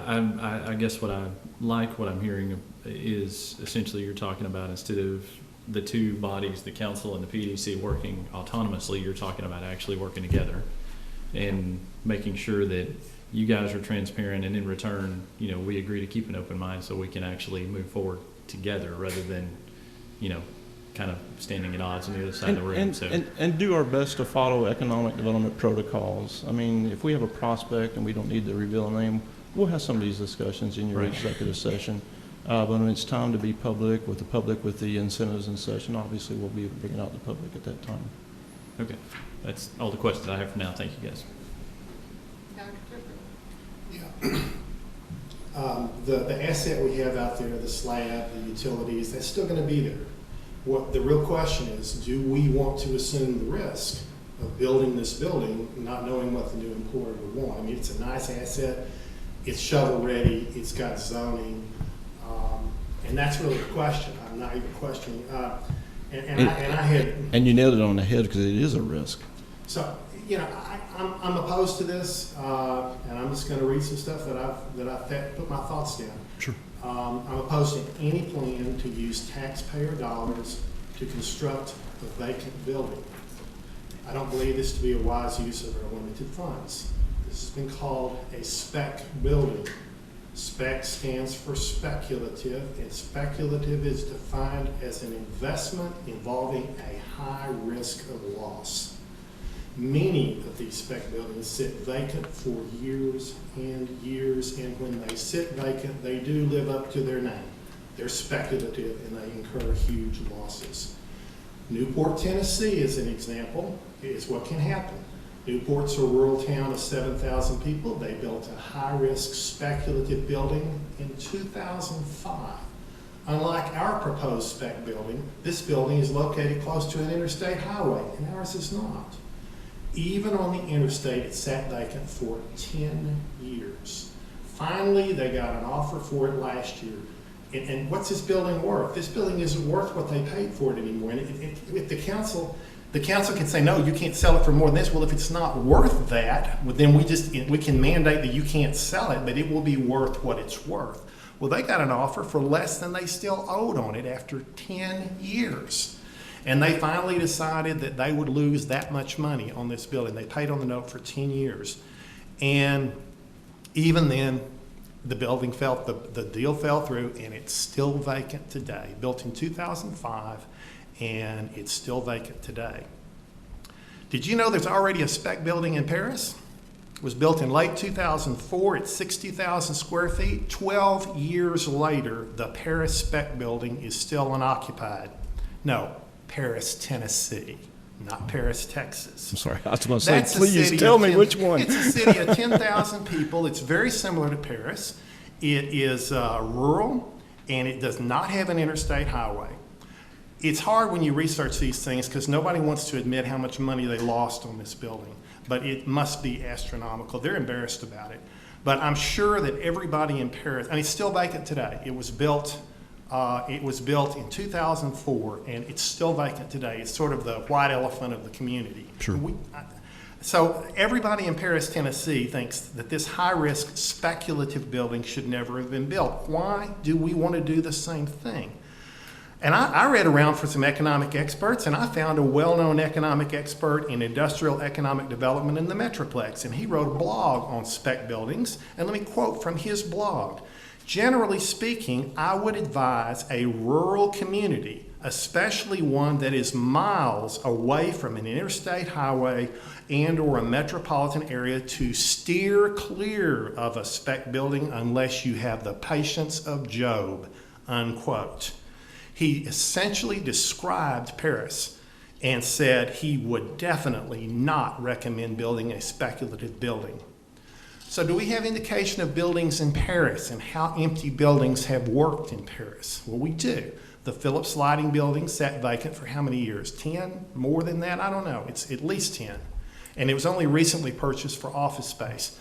Speaker 8: I guess what I'm hearing is essentially you're talking about, instead of the two bodies, the council and the PDC, working autonomously, you're talking about actually working together and making sure that you guys are transparent, and in return, we agree to keep an open mind so we can actually move forward together rather than, kind of standing at odds on the other side of the room.
Speaker 5: And do our best to follow economic development protocols. I mean, if we have a prospect and we don't need to reveal a name, we'll have some of these discussions in your executive session. But when it's time to be public with the incentives and such, and obviously we'll be bringing out the public at that time.
Speaker 8: Okay, that's all the questions I have for now. Thank you, guys.
Speaker 9: The asset we have out there, the slab, the utilities, that's still going to be there. What the real question is, do we want to assume the risk of building this building, not knowing what the new employer would want? I mean, it's a nice asset, it's shovel ready, it's got zoning, and that's really the question. I'm not even questioning.
Speaker 5: And you nailed it on the head, because it is a risk.
Speaker 9: So, I'm opposed to this, and I'm just going to read some stuff that I've put my thoughts down.
Speaker 5: Sure.
Speaker 9: I'm opposed to any plan to use taxpayer dollars to construct a vacant building. I don't believe this to be a wise use of our limited funds. This has been called a spec building. Spec stands for speculative, and speculative is defined as an investment involving a high risk of loss. Many of these spec buildings sit vacant for years and years, and when they sit vacant, they do live up to their name. They're speculative and they incur huge losses. Newport, Tennessee, is an example, is what can happen. Newport's a rural town of 7,000 people. They built a high-risk speculative building in 2005. Unlike our proposed spec building, this building is located close to an interstate highway, and ours is not. Even on the interstate, it sat vacant for 10 years. Finally, they got an offer for it last year. And what's this building worth? This building isn't worth what they paid for it anymore. And if the council can say, no, you can't sell it for more than this. Well, if it's not worth that, well, then we can mandate that you can't sell it, but it will be worth what it's worth. Well, they got an offer for less than they still owed on it after 10 years. And they finally decided that they would lose that much money on this building. They paid on the note for 10 years. And even then, the building the deal fell through, and it's still vacant today. Built in 2005, and it's still vacant today. Did you know there's already a spec building in Paris? It was built in late 2004. It's 60,000 square feet. 12 years later, the Paris spec building is still unoccupied. No. Paris, Tennessee, not Paris, Texas.
Speaker 5: I'm sorry, I was going to say, please tell me which one.
Speaker 9: It's a city of 10,000 people. It's very similar to Paris. It is rural, and it does not have an interstate highway. It's hard when you research these things because nobody wants to admit how much money they lost on this building, but it must be astronomical. They're embarrassed about it. But I'm sure that everybody in Paris, and it's still vacant today. It was built in 2004, and it's still vacant today. It's sort of the white elephant of the community.
Speaker 5: Sure.
Speaker 9: So everybody in Paris, Tennessee thinks that this high-risk speculative building should never have been built. Why do we want to do the same thing? And I read around for some economic experts, and I found a well-known economic expert in industrial economic development in the Metroplex, and he wrote a blog on spec buildings. And let me quote from his blog. Generally speaking, I would advise a rural community, especially one that is miles away from an interstate highway and or a metropolitan area, to steer clear of a spec building unless you have the patience of Job, unquote. He essentially described Paris and said he would definitely not recommend building a speculative building. So do we have indication of buildings in Paris and how empty buildings have worked in Paris? Well, we do. The Phillips Lighting building sat vacant for how many years? 10? More than that? I don't know. It's at least 10. And it was only recently purchased for office space.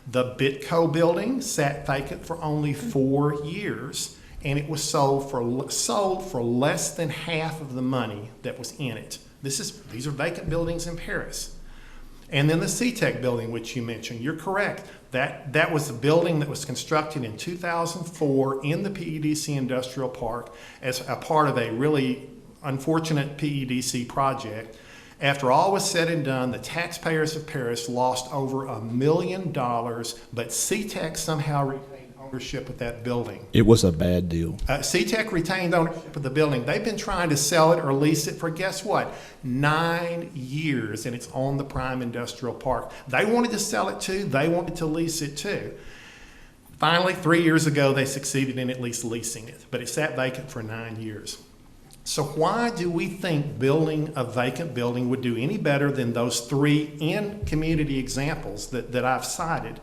Speaker 9: The Bitco building sat vacant for only 4 years, and it was sold for less than half of the money that was in it. These are vacant buildings in Paris. And then the CTEC building, which you mentioned, you're correct. That was a building that was constructed in 2004 in the PEDC Industrial Park as a part of a really unfortunate PEDC project. After all was said and done, the taxpayers of Paris lost over $1 million, but CTEC somehow retained ownership of that building.
Speaker 5: It was a bad deal.
Speaker 9: CTEC retained ownership of the building. They've been trying to sell it or lease it for, guess what, 9 years, and it's on the prime industrial park. They wanted to sell it too. They wanted to lease it too. Finally, 3 years ago, they succeeded in at least leasing it, but it sat vacant for 9 years. So why do we think building a vacant building would do any better than those 3 in-community examples that I've cited?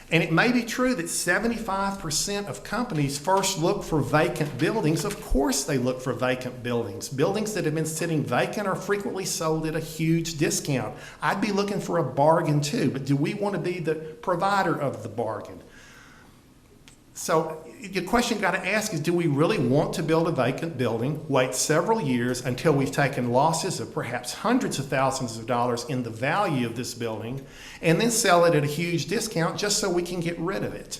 Speaker 9: And it may be true that 75% of companies first look for vacant buildings. Of course they look for vacant buildings. Buildings that have been sitting vacant are frequently sold at a huge discount. I'd be looking for a bargain too, but do we want to be the provider of the bargain? So the question you got to ask is, do we really want to build a vacant building, wait several years until we've taken losses of perhaps hundreds of thousands of dollars in the value of this building, and then sell it at a huge discount just so we can get rid of it?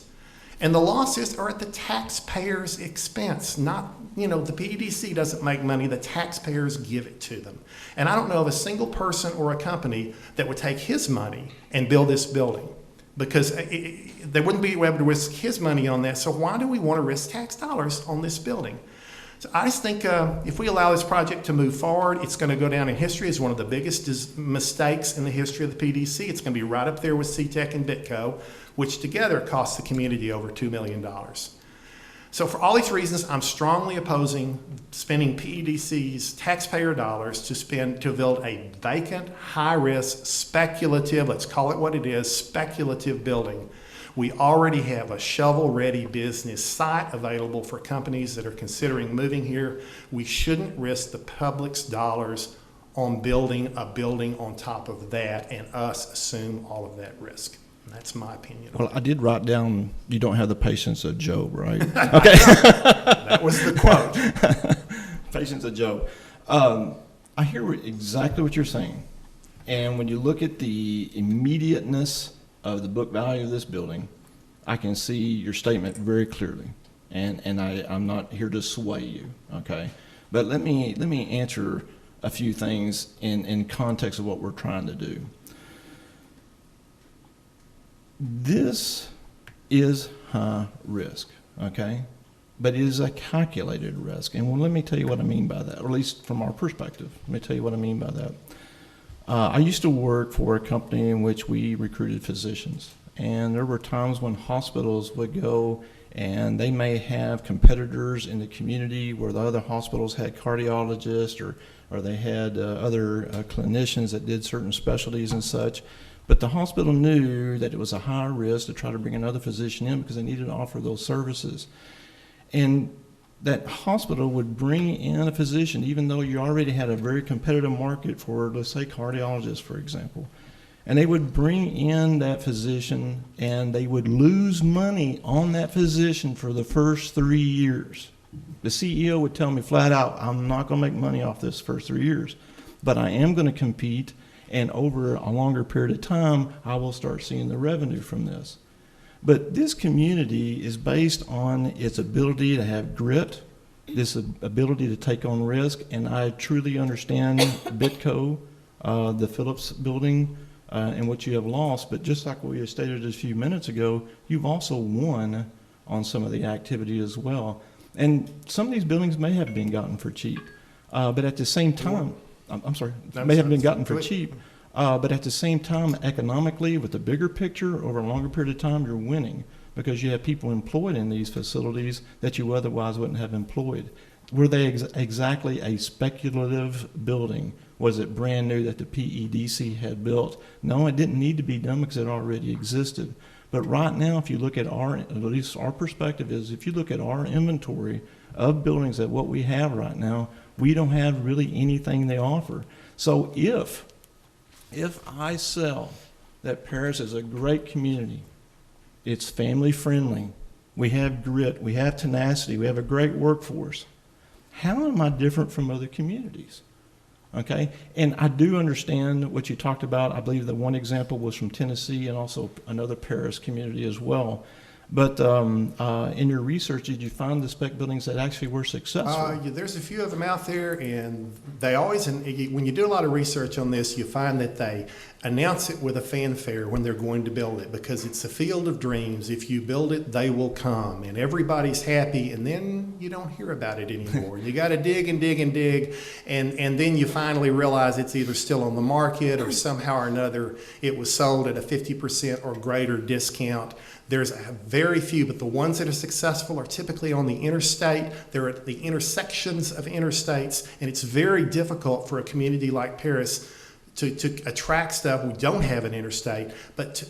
Speaker 9: And the losses are at the taxpayer's expense, not, the PEDC doesn't make money, the taxpayers give it to them. And I don't know of a single person or a company that would take his money and build this building, because they wouldn't be able to risk his money on that. So why do we want to risk tax dollars on this building? So I just think if we allow this project to move forward, it's going to go down in history as one of the biggest mistakes in the history of the PDC. It's going to be right up there with CTEC and Bitco, which together cost the community over $2 million. So for all these reasons, I'm strongly opposing spending PEDC's taxpayer dollars to build a vacant, high-risk, speculative, let's call it what it is, speculative building. We already have a shovel-ready business site available for companies that are considering moving here. We shouldn't risk the public's dollars on building a building on top of that and us assume all of that risk. And that's my opinion.
Speaker 5: Well, I did write down, you don't have the patience of Job, right? Okay.
Speaker 9: That was the quote.
Speaker 5: Patience of Job. I hear exactly what you're saying. And when you look at the immediateness of the book value of this building, I can see your statement very clearly. And I'm not here to sway you, okay? But let me answer a few things in context of what we're trying to do. This is high risk, okay? But it is a calculated risk. And let me tell you what I mean by that, or at least from our perspective. Let me tell you what I mean by that. I used to work for a company in which we recruited physicians. And there were times when hospitals would go and they may have competitors in the community where the other hospitals had cardiologists or they had other clinicians that did certain specialties and such. But the hospital knew that it was a high risk to try to bring another physician in because they needed to offer those services. And that hospital would bring in a physician, even though you already had a very competitive market for, let's say, cardiologists, for example. And they would bring in that physician, and they would lose money on that physician for the first 3 years. The CEO would tell me flat out, I'm not going to make money off this first 3 years, but I am going to compete, and over a longer period of time, I will start seeing the revenue from this. But this community is based on its ability to have grit, this ability to take on risk, and I truly understand Bitco, the Phillips building, and what you have lost. But just like we stated a few minutes ago, you've also won on some of the activity as well. And some of these buildings may have been gotten for cheap, but at the same time, I'm sorry, may have been gotten for cheap, but at the same time, economically, with the bigger picture, over a longer period of time, you're winning because you have people employed in these facilities that you otherwise wouldn't have employed. Were they exactly a speculative building? Was it brand new that the PEDC had built? No, it didn't need to be done because it already existed. But right now, if you look at at least our perspective is, if you look at our inventory of buildings at what we have right now, we don't have really anything they offer. So if I sell that Paris is a great community, it's family friendly, we have grit, we have tenacity, we have a great workforce, how am I different from other communities? Okay, and I do understand what you talked about. I believe the one example was from Tennessee and also another Paris community as well. But in your research, did you find the spec buildings that actually were successful?
Speaker 9: Yeah, there's a few of them out there, and they always, when you do a lot of research on this, you find that they announce it with a fanfare when they're going to build it, because it's a field of dreams. If you build it, they will come, and everybody's happy, and then you don't hear about it anymore. You got to dig and dig and dig, and then you finally realize it's either still on the market or somehow or another it was sold at a 50% or greater discount. There's very few, but the ones that are successful are typically on the interstate. They're at the intersections of interstates, and it's very difficult for a community like Paris to attract stuff. We don't have an interstate, but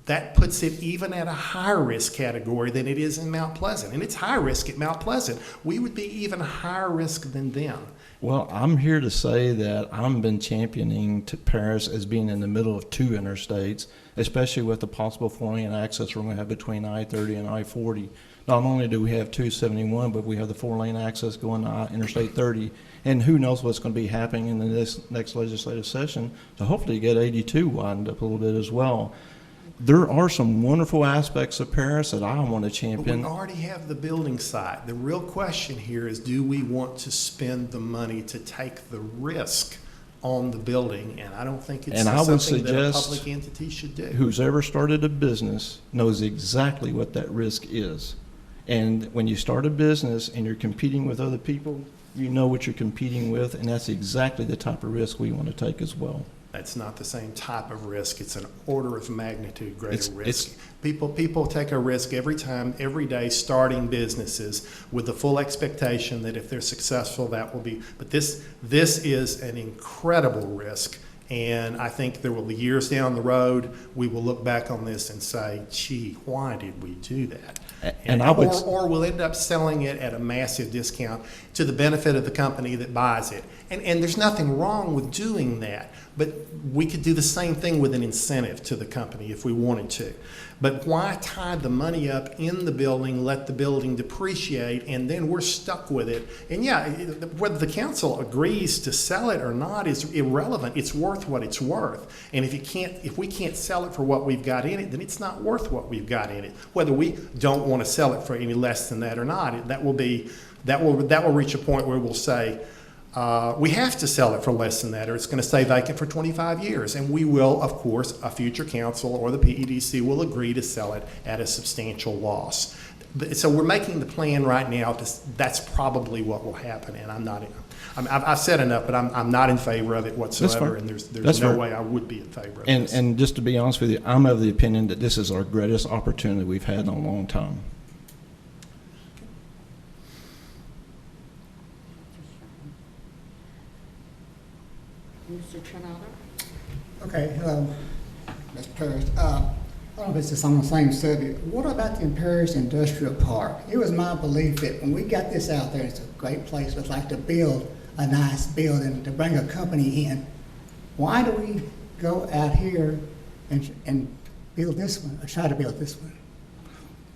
Speaker 9: that puts it even at a higher risk category than it is in Mount Pleasant. And it's high risk at Mount Pleasant. We would be even higher risk than them.
Speaker 5: Well, I'm here to say that I've been championing to Paris as being in the middle of two interstates, especially with the possible 4-lane access we're going to have between I-30 and I-40. Not only do we have 271, but we have the 4-lane access going to Interstate 30. And who knows what's going to be happening in the next legislative session to hopefully get 82 widened up a little bit as well. There are some wonderful aspects of Paris that I want to
Speaker 9: But
Speaker 5: champion.
Speaker 9: we already have the building site. The real question here is, do we want to spend the money to take the risk on the building? And I don't think it's
Speaker 5: And I would
Speaker 9: something that a
Speaker 5: suggest
Speaker 9: public entity should do.
Speaker 5: Who's ever started a business knows exactly what that risk is. And when you start a business and you're competing with other people, you know what you're competing with, and that's exactly the type of risk we want to take as well.
Speaker 9: That's not the same type of risk. It's an order of magnitude greater
Speaker 5: It's-
Speaker 9: risk. People take a risk every day starting businesses with the full expectation that if they're successful, that will be. But this is an incredible risk. And I think there will be years down the road, we will look back on this and say, gee, why did we do that?
Speaker 5: And I would,
Speaker 9: Or we'll end up selling it at a massive discount to the benefit of the company that buys it. And there's nothing wrong with doing that, but we could do the same thing with an incentive to the company if we wanted to. But why tie the money up in the building, let the building depreciate, and then we're stuck with it? And yeah, whether the council agrees to sell it or not is irrelevant. It's worth what it's worth. And if we can't sell it for what we've got in it, then it's not worth what we've got in it. Whether we don't want to sell it for any less than that or not, that will reach a point where we'll say, we have to sell it for less than that, or it's going to stay vacant for 25 years. And we will, of course, a future council or the PEDC will agree to sell it at a substantial loss. So we're making the plan right now. That's probably what will happen. And I've said enough, but I'm not in favor of it whatsoever. And there's no way I would be in favor of this.
Speaker 5: and just to be honest with you, I'm of the opinion that this is our greatest opportunity we've had in a long time.
Speaker 1: Mr. Trinata?
Speaker 10: Okay, Mr. Paris, I don't know if it's just on the same subject. What about the Paris Industrial Park? It was my belief that when we got this out there, it's a great place. It's like to build a nice building, to bring a company in. Why do we go out here and build this one, or try to build this one?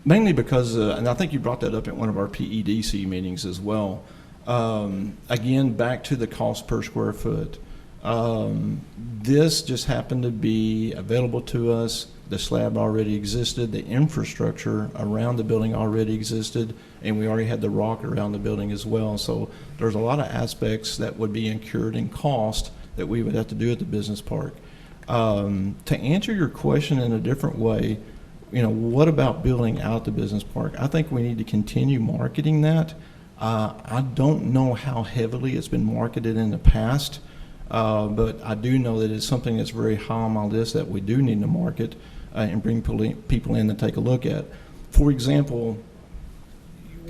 Speaker 5: Mainly because, and I think you brought that up at one of our PEDC meetings as well. Again, back to the cost per square foot. This just happened to be available to us. The slab already existed, the infrastructure around the building already existed, and we already had the rock around the building as well. So there's a lot of aspects that would be incurred in cost that we would have to do at the business park. To answer your question in a different way, what about building out the business park? I think we need to continue marketing that. I don't know how heavily it's been marketed in the past, but I do know that it's something that's very high on my list that we do need to market and bring people in to take a look at. For example,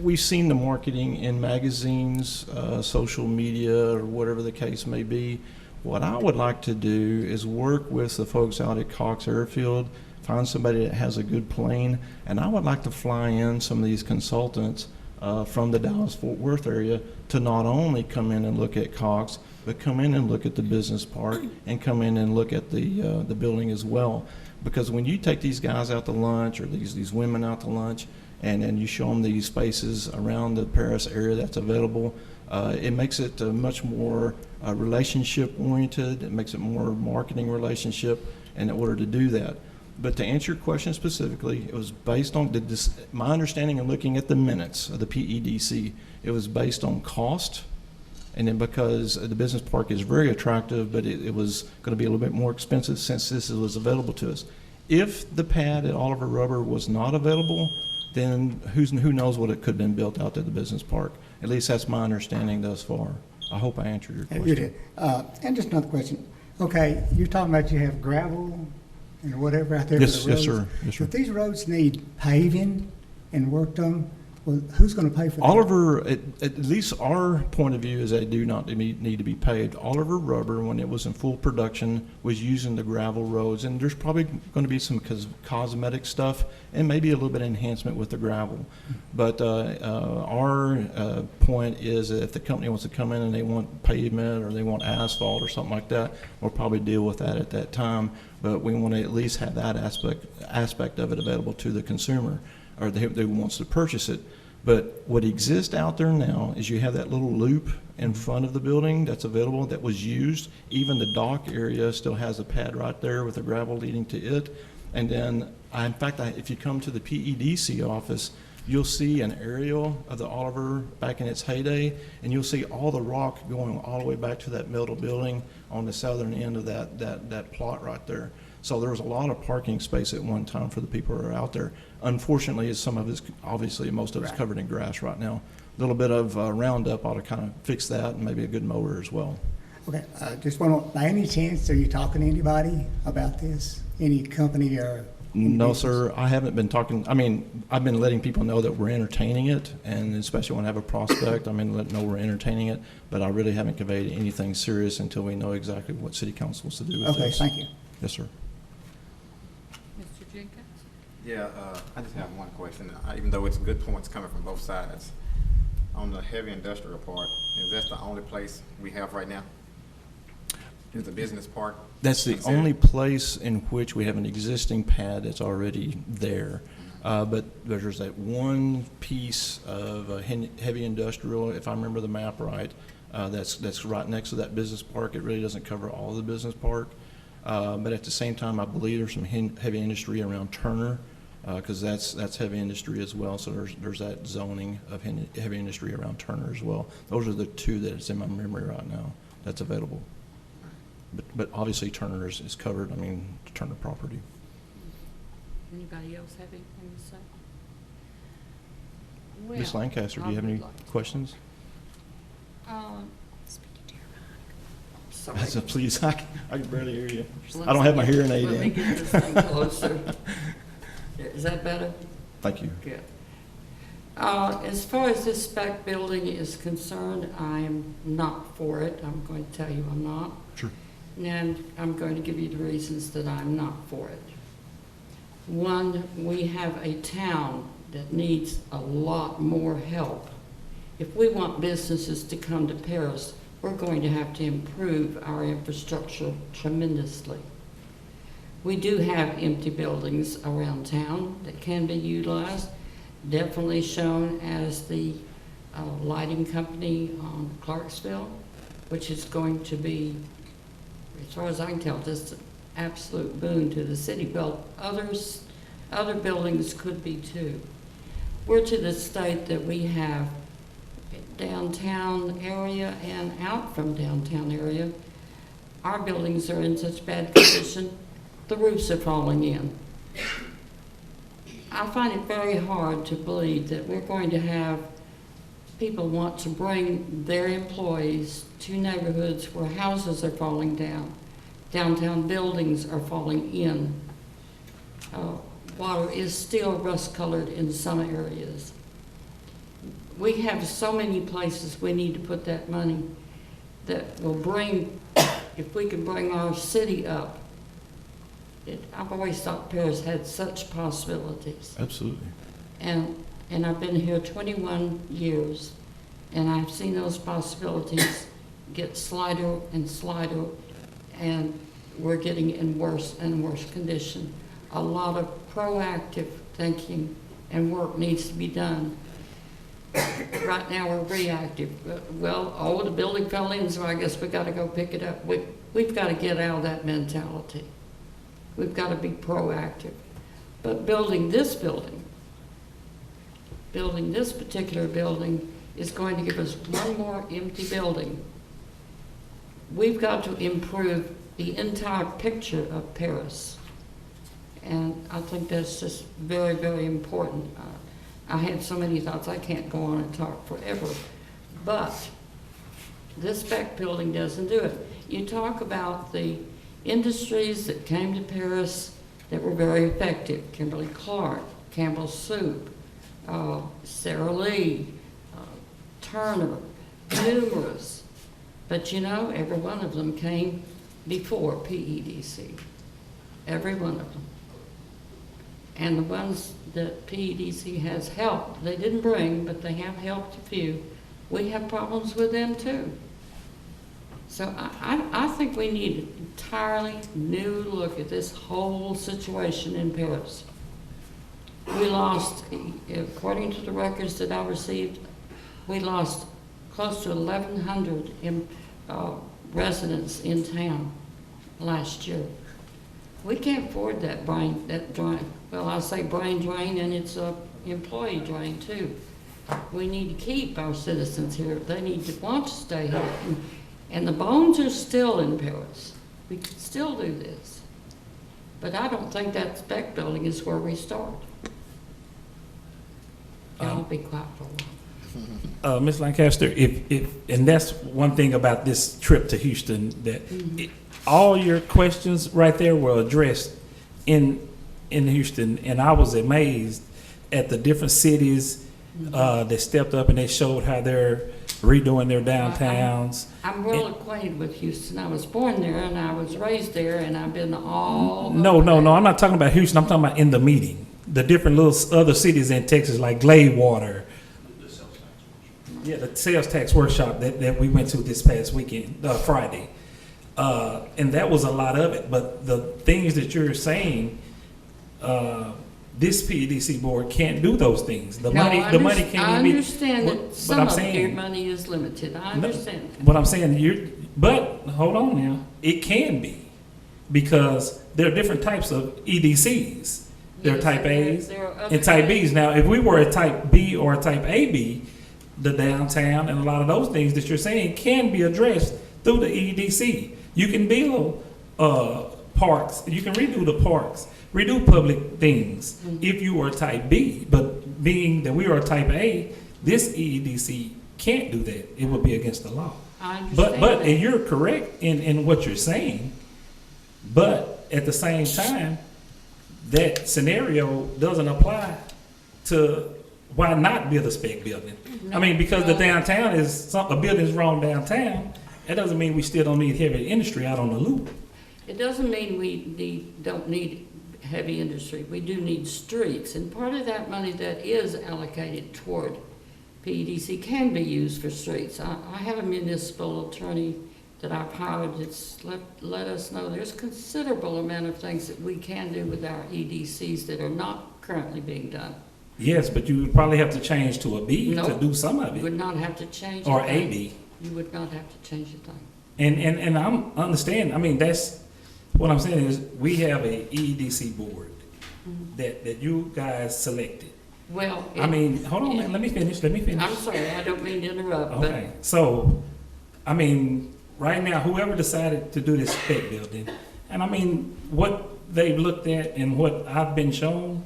Speaker 5: we've seen the marketing in magazines, social media, or whatever the case may be. What I would like to do is work with the folks out at Cox Airfield, find somebody that has a good plane, and I would like to fly in some of these consultants from the Dallas-Fort Worth area to not only come in and look at Cox, but come in and look at the business park and come in and look at the building as well. Because when you take these guys out to lunch or these women out to lunch and then you show them these spaces around the Paris area that's available, it makes it much more relationship oriented. It makes it more marketing relationship in order to do that. But to answer your question specifically, it was based on my understanding and looking at the minutes of the PEDC, it was based on cost. And then because the business park is very attractive, but it was going to be a little bit more expensive since this was available to us. If the pad at Oliver Rubber was not available, then who knows what it could have been built out to the business park. At least that's my understanding thus far. I hope I answered your question.
Speaker 10: You did. And just another question. Okay, you're talking about you have gravel and whatever out there
Speaker 5: Yes,
Speaker 10: for the
Speaker 5: yes,
Speaker 10: roads.
Speaker 5: sir. Yes, sir.
Speaker 10: If these roads need paving and worked on, well, who's going to pay for that?
Speaker 5: Oliver, at least our point of view is they do not need to be paved. Oliver Rubber, when it was in full production, was using the gravel roads, and there's probably going to be some cosmetic stuff and maybe a little bit of enhancement with the gravel. But our point is that if the company wants to come in and they want pavement or they want asphalt or something like that, we'll probably deal with that at that time. But we want to at least have that aspect of it available to the consumer or who wants to purchase it. But what exists out there now is you have that little loop in front of the building that's available that was used. Even the dock area still has a pad right there with the gravel leading to it. And then, in fact, if you come to the PEDC office, you'll see an aerial of the Oliver back in its heyday, and you'll see all the rock going all the way back to that metal building on the southern end of that plot right there. So there was a lot of parking space at one time for the people who are out there. Unfortunately, some of it's, obviously, most of it's covered in grass right now. A little bit of Roundup ought to kind of fix that, and maybe a good mower as well.
Speaker 10: Okay, just want to, by any chance, are you talking to anybody about this? Any company or?
Speaker 5: No, sir, I haven't been talking. I mean, I've been letting people know that we're entertaining it, and especially when I have a prospect, I'm going to let them know we're entertaining it, but I really haven't conveyed anything serious until we know exactly what City Council wants to do with
Speaker 10: Okay,
Speaker 5: this.
Speaker 10: thank you.
Speaker 5: Yes, sir.
Speaker 1: Mr. Jenkins?
Speaker 11: Yeah, I just have one question. Even though it's good points coming from both sides, on the heavy industrial part, is that the only place we have right now? Is the business park?
Speaker 5: That's the
Speaker 11: considered?
Speaker 5: only place in which we have an existing pad that's already there. But there's that one piece of heavy industrial, if I remember the map right, that's right next to that business park. It really doesn't cover all of the business park. But at the same time, I believe there's some heavy industry around Turner, because that's heavy industry as well. So there's that zoning of heavy industry around Turner as well. Those are the two that's in my memory right now that's available. But obviously Turner is covered. I mean, Turner property.
Speaker 1: Anybody else have anything to say?
Speaker 5: Ms.
Speaker 1: Well,
Speaker 5: Lancaster, do
Speaker 1: I
Speaker 5: you have any
Speaker 1: would like-
Speaker 5: questions?
Speaker 1: Sorry.
Speaker 5: So please, I can barely hear you.
Speaker 1: Let's
Speaker 5: I don't have my
Speaker 1: get-
Speaker 5: hearing aid
Speaker 1: Let me
Speaker 5: in.
Speaker 1: get this thing closer. Is that better?
Speaker 5: Thank you.
Speaker 1: Good. As far as this spec building is concerned, I'm not for it. I'm going to tell you I'm not.
Speaker 5: Sure.
Speaker 1: And I'm going to give you the reasons that I'm not for it. One, we have a town that needs a lot more help. If we want businesses to come to Paris, we're going to have to improve our infrastructure tremendously. We do have empty buildings around town that can be utilized, definitely shown as the lighting company on Clarksville, which is going to be as far as I can tell, just an absolute boon to the city. Well, other buildings could be too. We're to the state that we have downtown area and out from downtown area. Our buildings are in such bad condition, the roofs are falling in. I find it very hard to believe that we're going to have people want to bring their employees to neighborhoods where houses are falling down, downtown buildings are falling in. Water is still rust-colored in some areas. We have so many places we need to put that money that will bring, if we can bring our city up. I've always thought Paris had such possibilities.
Speaker 6: Absolutely.
Speaker 1: And I've been here 21 years, and I've seen those possibilities get slighter and slighter, and we're getting in worse and worse condition. A lot of proactive thinking and work needs to be done. Right now, we're reactive. Well, the building fell in, so I guess we gotta go pick it up. We've gotta get out of that mentality. We've gotta be proactive. But building this particular building is going to give us one more empty building. We've got to improve the entire picture of Paris. And I think that's just very, very important. I had so many thoughts, I can't go on and talk forever. But this spec building doesn't do it. You talk about the industries that came to Paris that were very effective. Kimberly-Clark, Campbell Soup, Sara Lee, Turner, numerous. But you know, every one of them came before PEDC. Every one of them. And the ones that PEDC has helped, they didn't bring, but they have helped a few. We have problems with them too. So I think we need an entirely new look at this whole situation in Paris. We lost, according to the records that I received, we lost close to 1,100 residents in town last year. We can't afford that brain drain. Well, I say brain drain, and it's a employee drain too. We need to keep our citizens here. They need to want to stay here. And the bones are still in Paris. We can still do this. But I don't think that spec building is where we start. I'll be quiet for a while.
Speaker 6: Ms. Lancaster, and that's one thing about this trip to Houston, that all your questions right there were addressed in Houston, and I was amazed at the different cities that stepped up and they showed how they're redoing their downtowns.
Speaker 1: I'm well acquainted with Houston. I was born there and I was raised there, and I've been all
Speaker 6: No, I'm not talking about Houston. I'm talking about in the meeting. The different little other cities in Texas, like Gladewater. Yeah, the sales tax workshop that we went to this past weekend, Friday. And that was a lot of it. But the things that you're saying, this PEDC board can't do those things. The money can't be.
Speaker 1: I understand that some
Speaker 6: I'm
Speaker 1: of
Speaker 6: saying,
Speaker 1: your money is limited. I understand that.
Speaker 6: What I'm saying, but hold on now. It can be, because there are different types of EDCs. There are
Speaker 1: Yes,
Speaker 6: type
Speaker 1: and
Speaker 6: A's
Speaker 1: there are other
Speaker 6: and type
Speaker 1: types.
Speaker 6: B's. Now, if we were a type B or a type AB, the downtown and a lot of those things that you're saying can be addressed through the EDC. You can build parks. You can redo the parks, redo public things if you were type B. But being that we are type A, this EDC can't do that. It would be against the law.
Speaker 1: I understand
Speaker 6: But
Speaker 1: that.
Speaker 6: and you're correct in what you're saying. But at the same time, that scenario doesn't apply to why not build a spec building. I mean, because the downtown a building's wrong downtown, that doesn't mean we still don't need heavy industry out on the loop.
Speaker 1: It doesn't mean we don't need heavy industry. We do need streets, and part of that money that is allocated toward PEDC can be used for streets. I have a municipal attorney that I've hired that's let us know there's considerable amount of things that we can do with our EDCs that are not currently being done.
Speaker 6: Yes, but you would probably have to change to a B to
Speaker 1: No.
Speaker 6: do some of
Speaker 1: You would
Speaker 6: it,
Speaker 1: not have to change
Speaker 6: or
Speaker 1: a
Speaker 6: a
Speaker 1: thing.
Speaker 6: B.
Speaker 1: You would not have to change a thing.
Speaker 6: And I'm understand, I mean, that's, what I'm saying is, we have a EDC board that you guys selected.
Speaker 1: Well,
Speaker 6: I mean, hold on, man, let me finish.
Speaker 1: I'm sorry, I don't mean to interrupt, but
Speaker 6: Okay, so, I mean, right now, whoever decided to do this spec building, and I mean, what they've looked at and what I've been shown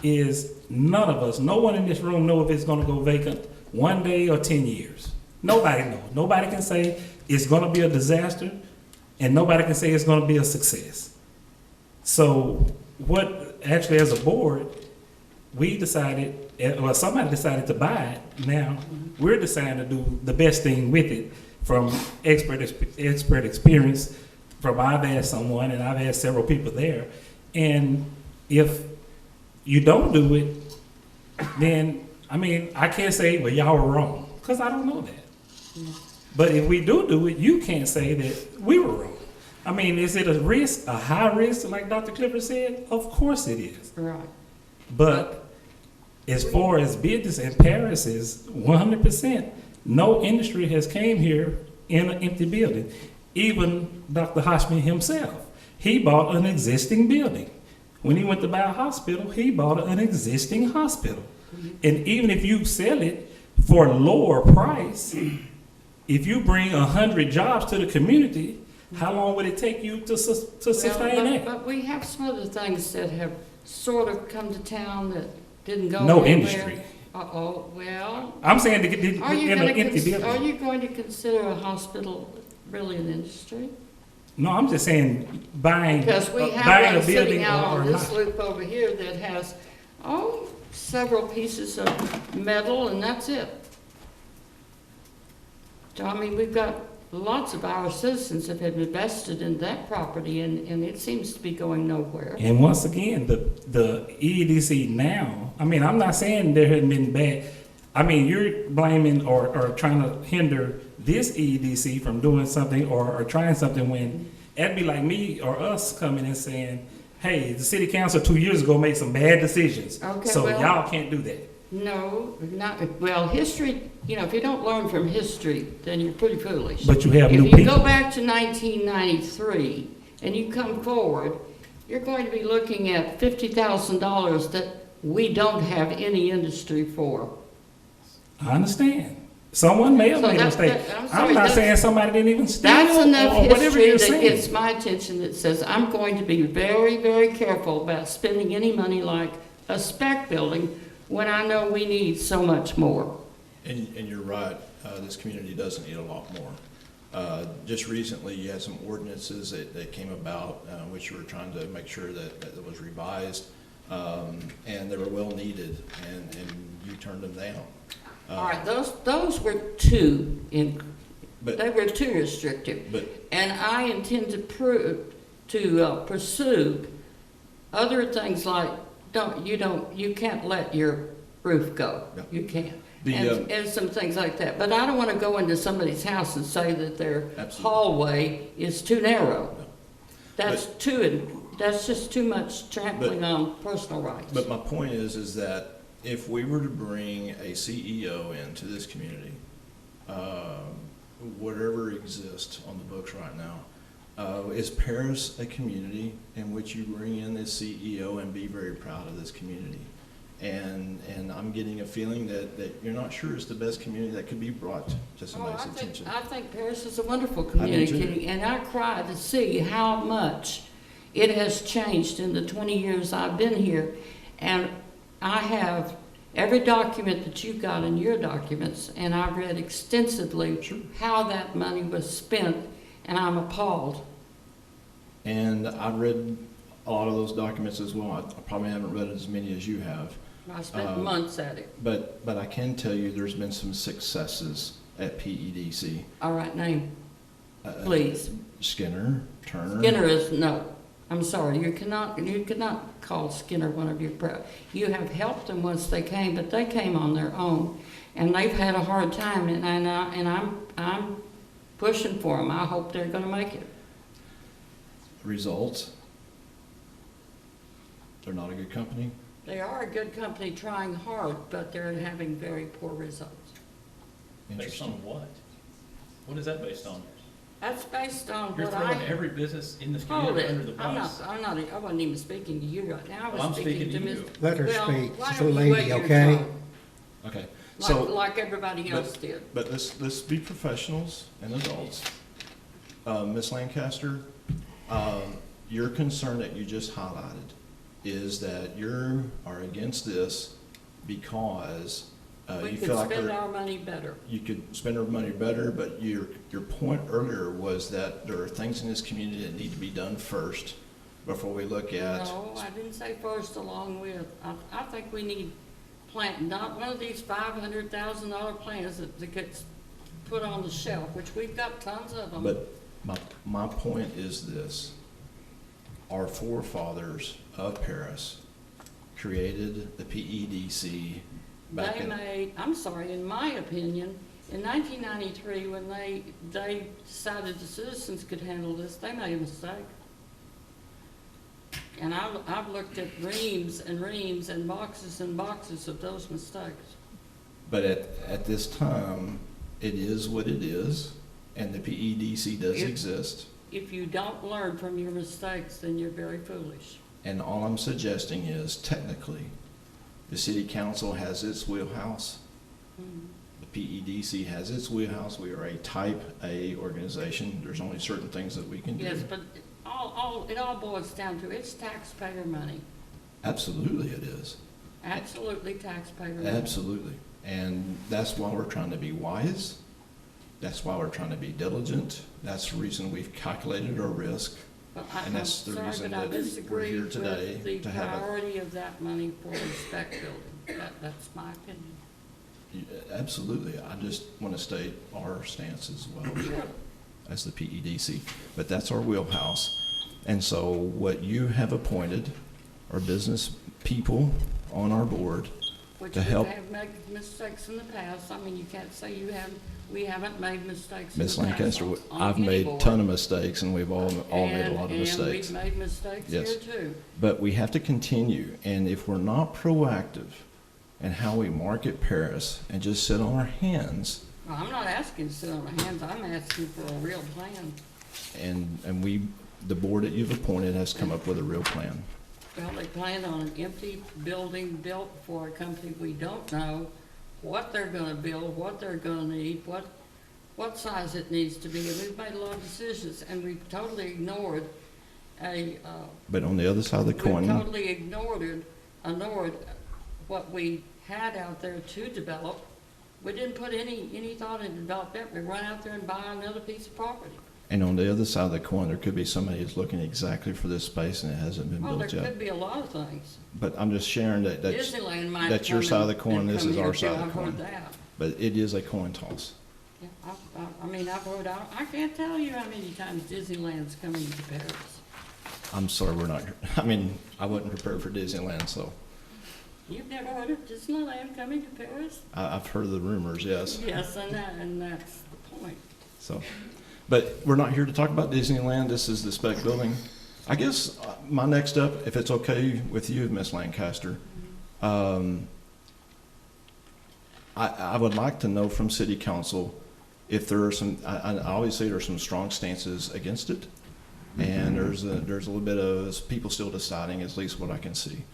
Speaker 6: is none of us, no one in this room know if it's gonna go vacant 1 day or 10 years. Nobody knows. Nobody can say it's gonna be a disaster, and nobody can say it's gonna be a success. So, what, actually, as a board, we decided, well, somebody decided to buy it. Now, we're deciding to do the best thing with it from expert experience. From I've asked someone, and I've asked several people there. And if you don't do it, then, I mean, I can't say, well, y'all were wrong, because I don't know that. But if we do it, you can't say that we were wrong. I mean, is it a risk, a high risk, like Dr. Clifford said? Of course it is.
Speaker 1: right.
Speaker 6: But as far as business in Paris is 100%, no industry has came here in an empty building. Even Dr. Hoshman himself, he bought an existing building. When he went to buy a hospital, he bought an existing hospital. And even if you sell it for a lower price, if you bring 100 jobs to the community, how long would it take you to sustain
Speaker 1: Well,
Speaker 6: that?
Speaker 1: but we have some other things that have sort of come to town that didn't go
Speaker 6: No
Speaker 1: anywhere.
Speaker 6: industry.
Speaker 1: Uh-oh, well,
Speaker 6: I'm saying to get
Speaker 1: are you
Speaker 6: in
Speaker 1: gonna
Speaker 6: an empty building.
Speaker 1: are you going to consider a hospital really an industry?
Speaker 6: No, I'm just saying buying,
Speaker 1: Because we have
Speaker 6: buying a
Speaker 1: one sitting
Speaker 6: building
Speaker 1: out
Speaker 6: or
Speaker 1: on this
Speaker 6: not.
Speaker 1: loop over here that has, several pieces of metal, and that's it. So, I mean, we've got lots of our citizens that have invested in that property, and it seems to be going nowhere.
Speaker 6: And once again, the EDC now, I mean, I'm not saying there hadn't been bad. I mean, you're blaming or trying to hinder this EDC from doing something or trying something when that'd be like me or us coming and saying, hey, the city council 2 years ago made some bad decisions.
Speaker 1: Okay,
Speaker 6: So
Speaker 1: well-
Speaker 6: y'all can't do that.
Speaker 1: No, not, well, history, if you don't learn from history, then you're pretty foolish.
Speaker 6: But you have new
Speaker 1: If you go
Speaker 6: people.
Speaker 1: back to 1993 and you come forward, you're going to be looking at $50,000 that we don't have any industry for.
Speaker 6: I understand. Someone may have
Speaker 1: So
Speaker 6: made a
Speaker 1: that's-
Speaker 6: mistake.
Speaker 1: I'm
Speaker 6: I'm
Speaker 1: sorry,
Speaker 6: not
Speaker 1: that's-
Speaker 6: saying somebody didn't even steal
Speaker 1: That's enough
Speaker 6: or whatever
Speaker 1: history
Speaker 6: you're
Speaker 1: that
Speaker 6: saying.
Speaker 1: gets my attention that says I'm going to be very, very careful about spending any money like a spec building when I know we need so much more.
Speaker 5: And you're right, this community doesn't need a lot more. Just recently, you had some ordinances that came about, which you were trying to make sure that it was revised, and they were well needed, and you turned them down.
Speaker 1: All right, those were they were too restrictive.
Speaker 5: But
Speaker 1: And I intend to pursue other things like, you can't let your roof go.
Speaker 5: Yeah.
Speaker 1: You can't.
Speaker 5: The,
Speaker 1: And some things like that. But I don't want to go into somebody's house and say that their
Speaker 5: Absolutely.
Speaker 1: hallway is too narrow.
Speaker 5: No.
Speaker 1: That's just too much trampling on personal rights.
Speaker 5: But my point is that if we were to bring a CEO into this community, whatever exists on the books right now, is Paris a community in which you bring in this CEO and be very proud of this community? And I'm getting a feeling that you're not sure it's the best community that could be brought to somebody's attention.
Speaker 1: I think Paris is a wonderful
Speaker 5: I do too.
Speaker 1: community, and I cry to see how much it has changed in the 20 years I've been here. And I have every document that you've got in your documents, and I've read extensively how that money was spent, and I'm appalled.
Speaker 5: And I've read a lot of those documents as well. I probably haven't read as many as you have.
Speaker 1: I spent months at it.
Speaker 5: But I can tell you there's been some successes at PEDC.
Speaker 1: All right, name, please.
Speaker 5: Skinner, Turner.
Speaker 1: Skinner is, no, I'm sorry, you cannot call Skinner one of your you have helped them once they came, but they came on their own, and they've had a hard time, and I'm pushing for them. I hope they're gonna make it.
Speaker 5: Results. They're not a good company.
Speaker 1: They are a good company trying hard, but they're having very poor results.
Speaker 8: Based on what? What is that based on?
Speaker 1: That's based on
Speaker 8: You're
Speaker 1: what
Speaker 8: throwing
Speaker 1: I,
Speaker 8: every business in this
Speaker 1: hold
Speaker 8: community
Speaker 1: it,
Speaker 8: under the
Speaker 1: I'm
Speaker 8: bus.
Speaker 1: not, I wasn't even speaking to you right now, I
Speaker 8: Well, I'm
Speaker 1: was speaking to
Speaker 8: speaking to
Speaker 1: Ms.
Speaker 8: you.
Speaker 10: Let her
Speaker 1: Well,
Speaker 10: speak.
Speaker 1: why
Speaker 10: She's a
Speaker 1: don't you
Speaker 10: lady,
Speaker 1: wait your
Speaker 10: okay?
Speaker 1: turn,
Speaker 5: Okay, so.
Speaker 1: like everybody else did.
Speaker 5: But let's be professionals and adults. Ms. Lancaster, your concern that you just highlighted is that you are against this because
Speaker 1: We
Speaker 5: you
Speaker 1: could
Speaker 5: feel like
Speaker 1: spend our money better.
Speaker 5: you could spend our money better, but your point earlier was that there are things in this community that need to be done first before we look at.
Speaker 1: No, I didn't say first along with, I think we need not one of these $500,000 plans that gets put on the shelf, which we've got tons of them.
Speaker 5: But my point is this: our forefathers of Paris created the PEDC back
Speaker 1: They
Speaker 5: in.
Speaker 1: made, I'm sorry, in my opinion, in 1993, when they decided the citizens could handle this, they made a mistake. And I've looked at reams and reams and boxes of those mistakes.
Speaker 5: But at this time, it is what it is, and the PEDC does
Speaker 1: If-
Speaker 5: exist.
Speaker 1: If you don't learn from your mistakes, then you're very foolish.
Speaker 5: And all I'm suggesting is, technically, the city council has its wheelhouse.
Speaker 1: Mhm.
Speaker 5: The PEDC has its wheelhouse. We are a type A organization. There's only certain things that we can do.
Speaker 1: Yes, but it all boils down to, it's taxpayer money.
Speaker 5: Absolutely it is.
Speaker 1: Absolutely taxpayer money.
Speaker 5: Absolutely. And that's why we're trying to be wise. That's why we're trying to be diligent. That's the reason we've calculated our risk.
Speaker 1: But
Speaker 5: And
Speaker 1: I'm
Speaker 5: that's the
Speaker 1: sorry,
Speaker 5: reason
Speaker 1: but I
Speaker 5: that we're
Speaker 1: disagree
Speaker 5: here
Speaker 1: with
Speaker 5: today
Speaker 1: the
Speaker 5: to have a.
Speaker 1: priority of that money for the spec building. That's my opinion.
Speaker 5: Absolutely. I just want to state our stance as well as the PEDC. But that's our wheelhouse. And so what you have appointed are business people on our board
Speaker 1: Which
Speaker 5: to
Speaker 1: we
Speaker 5: help.
Speaker 1: have made mistakes in the past. I mean, you can't say we haven't made mistakes in the
Speaker 5: Ms.
Speaker 1: past.
Speaker 5: Lancaster,
Speaker 1: on
Speaker 5: I've
Speaker 1: any
Speaker 5: made a
Speaker 1: board.
Speaker 5: ton of mistakes, and we've all made a lot of mistakes.
Speaker 1: And we've made mistakes
Speaker 5: Yes.
Speaker 1: here too.
Speaker 5: But we have to continue, and if we're not proactive in how we market Paris and just sit on our hands,
Speaker 1: Well, I'm not asking to sit on my hands. I'm asking for a real plan.
Speaker 5: and the board that you've appointed has come up with a real plan.
Speaker 1: Well, they plan on an empty building built for a company we don't know what they're gonna build, what they're gonna need, what size it needs to be. And we've made a lot of decisions, and we've totally ignored
Speaker 5: But on the other side of the
Speaker 1: we
Speaker 5: coin,
Speaker 1: totally ignored what we had out there to develop. We didn't put any thought into development. We run out there and buy another piece of property.
Speaker 5: and on the other side of the coin, there could be somebody who's looking exactly for this space and it hasn't been
Speaker 1: Well, there
Speaker 5: built yet.
Speaker 1: could be a lot of things.
Speaker 5: But I'm just sharing that's,
Speaker 1: Disneyland might
Speaker 5: that's your
Speaker 1: come
Speaker 5: side of
Speaker 1: in
Speaker 5: the coin,
Speaker 1: and
Speaker 5: this
Speaker 1: come
Speaker 5: is
Speaker 1: here
Speaker 5: our
Speaker 1: too.
Speaker 5: side of the
Speaker 1: I've heard
Speaker 5: coin.
Speaker 1: that.
Speaker 5: But it is a coin toss.
Speaker 1: Yeah, I mean, I've heard, I can't tell you how many times Disneyland's coming to Paris.
Speaker 5: I'm sorry, we're not, I mean, I wasn't prepared for Disneyland, so
Speaker 1: You've never heard of Disneyland coming to Paris?
Speaker 5: I've heard of the rumors, yes.
Speaker 1: Yes, and that's the point.
Speaker 5: So, but we're not here to talk about Disneyland. This is the spec building. I guess my next step, if it's okay with you, Ms. Lancaster, I would like to know from City Council if there are some. I always say there's some strong stances against it, and there's a little bit of people still deciding, at least what I can see.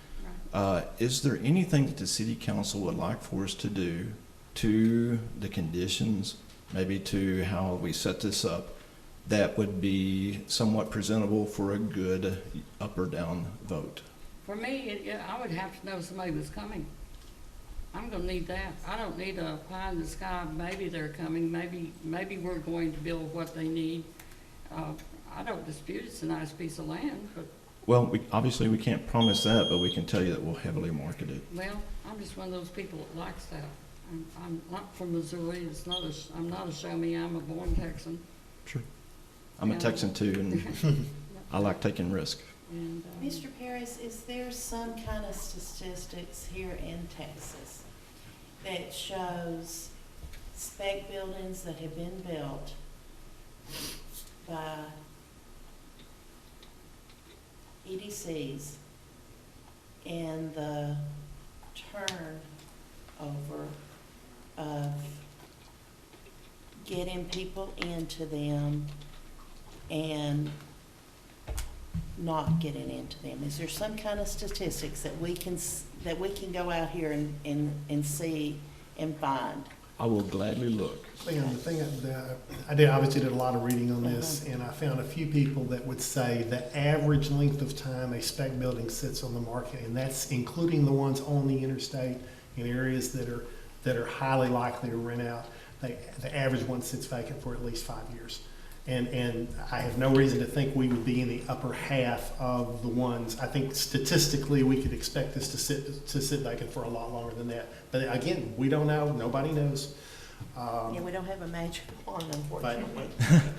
Speaker 5: Is there anything that the City Council would like for us to do to the conditions, maybe to how we set this up, that would be somewhat presentable for a good up or down vote?
Speaker 1: For me, I would have to know somebody was coming. I'm gonna need that. I don't need a pie in the sky, maybe they're coming, maybe we're going to build what they need. I don't dispute it's a nice piece of land, but,
Speaker 5: Well, obviously, we can't promise that, but we can tell you that we'll heavily market it.
Speaker 1: well, I'm just one of those people that likes that. I'm not from Missouri, I'm not a show me, I'm a born Texan.
Speaker 5: Sure. I'm a
Speaker 1: Yeah.
Speaker 5: Texan too, and I like taking risk.
Speaker 1: And,
Speaker 3: Mr. Paris, is there some kind of statistics here in Texas that shows spec buildings that have been built by EDCs and the turnover of getting people into them and not getting into them? Is there some kind of statistics that we can, that we can go out here and see and find?
Speaker 5: I will gladly look.
Speaker 9: And the thing that I obviously did a lot of reading on this, and I found a few people that would say the average length of time a spec building sits on the market, and that's including the ones on the interstate in areas that are highly likely to rent out. The average one sits vacant for at least 5 years. And I have no reason to think we would be in the upper half of the ones. I think statistically, we could expect this to sit vacant for a lot longer than that. But again, we don't know. Nobody knows.
Speaker 3: Yeah, we don't have a magic wand, unfortunately.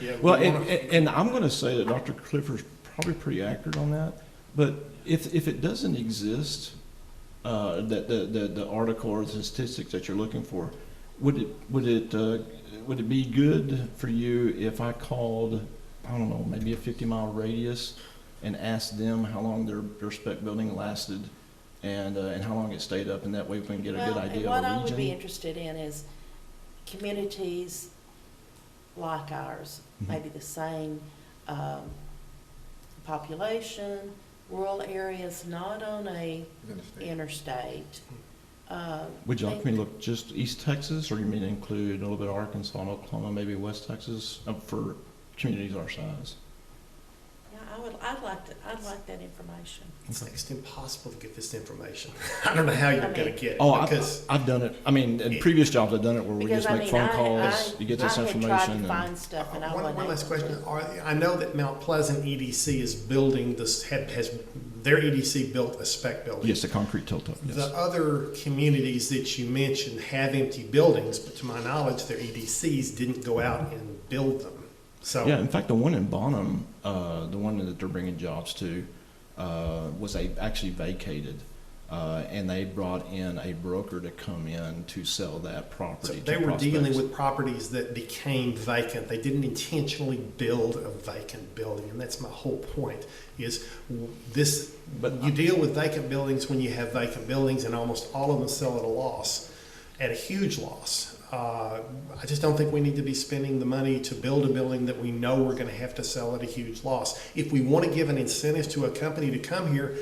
Speaker 9: Yeah,
Speaker 5: Well,
Speaker 9: we wanna-
Speaker 5: and I'm going to say that Dr. Clifford's probably pretty accurate on that. But if it doesn't exist, the article or the statistics that you're looking for, would it be good for you if I called, I don't know, maybe a 50-mile radius and asked them how long their spec building lasted and how long it stayed up, and that way we can get a good
Speaker 3: Well,
Speaker 5: idea
Speaker 3: and what
Speaker 5: of
Speaker 3: I
Speaker 5: the
Speaker 3: would be
Speaker 5: region?
Speaker 3: interested in is communities like ours,
Speaker 5: Mhm.
Speaker 3: maybe the same population, rural areas, not on a interstate.
Speaker 5: Would you like me to look just East Texas, or you mean include a little bit of Arkansas and Oklahoma, maybe West Texas, for communities our size?
Speaker 3: Yeah, I'd like that information.
Speaker 9: It's next to impossible to get this information. I don't know how you're going to get it.
Speaker 5: Oh,
Speaker 9: because
Speaker 5: I've done it. I mean, in previous jobs, I've done it where we
Speaker 3: Because
Speaker 5: just make phone calls, you get this
Speaker 3: I had tried
Speaker 5: information.
Speaker 3: to find stuff and I
Speaker 9: One
Speaker 3: wasn't
Speaker 9: last
Speaker 3: able to.
Speaker 9: question. I know that Mount Pleasant EDC is building this, has their EDC built a spec building.
Speaker 5: Yes, the concrete tilt-up,
Speaker 9: The
Speaker 5: yes.
Speaker 9: other communities that you mentioned have empty buildings, but to my knowledge, their EDCs didn't go out and build them. So
Speaker 5: Yeah, in fact, the one in Bonham, the one that they're bringing jobs to, was actually vacated. And they brought in a broker to come in to sell that property to
Speaker 9: they were dealing
Speaker 5: prospects.
Speaker 9: with properties that became vacant. They didn't intentionally build a vacant building, and that's my whole point, is this,
Speaker 5: But
Speaker 9: you deal with vacant buildings when you have vacant buildings, and almost all of them sell at a loss, at a huge loss. I just don't think we need to be spending the money to build a building that we know we're going to have to sell at a huge loss. If we want to give an incentive to a company to come here,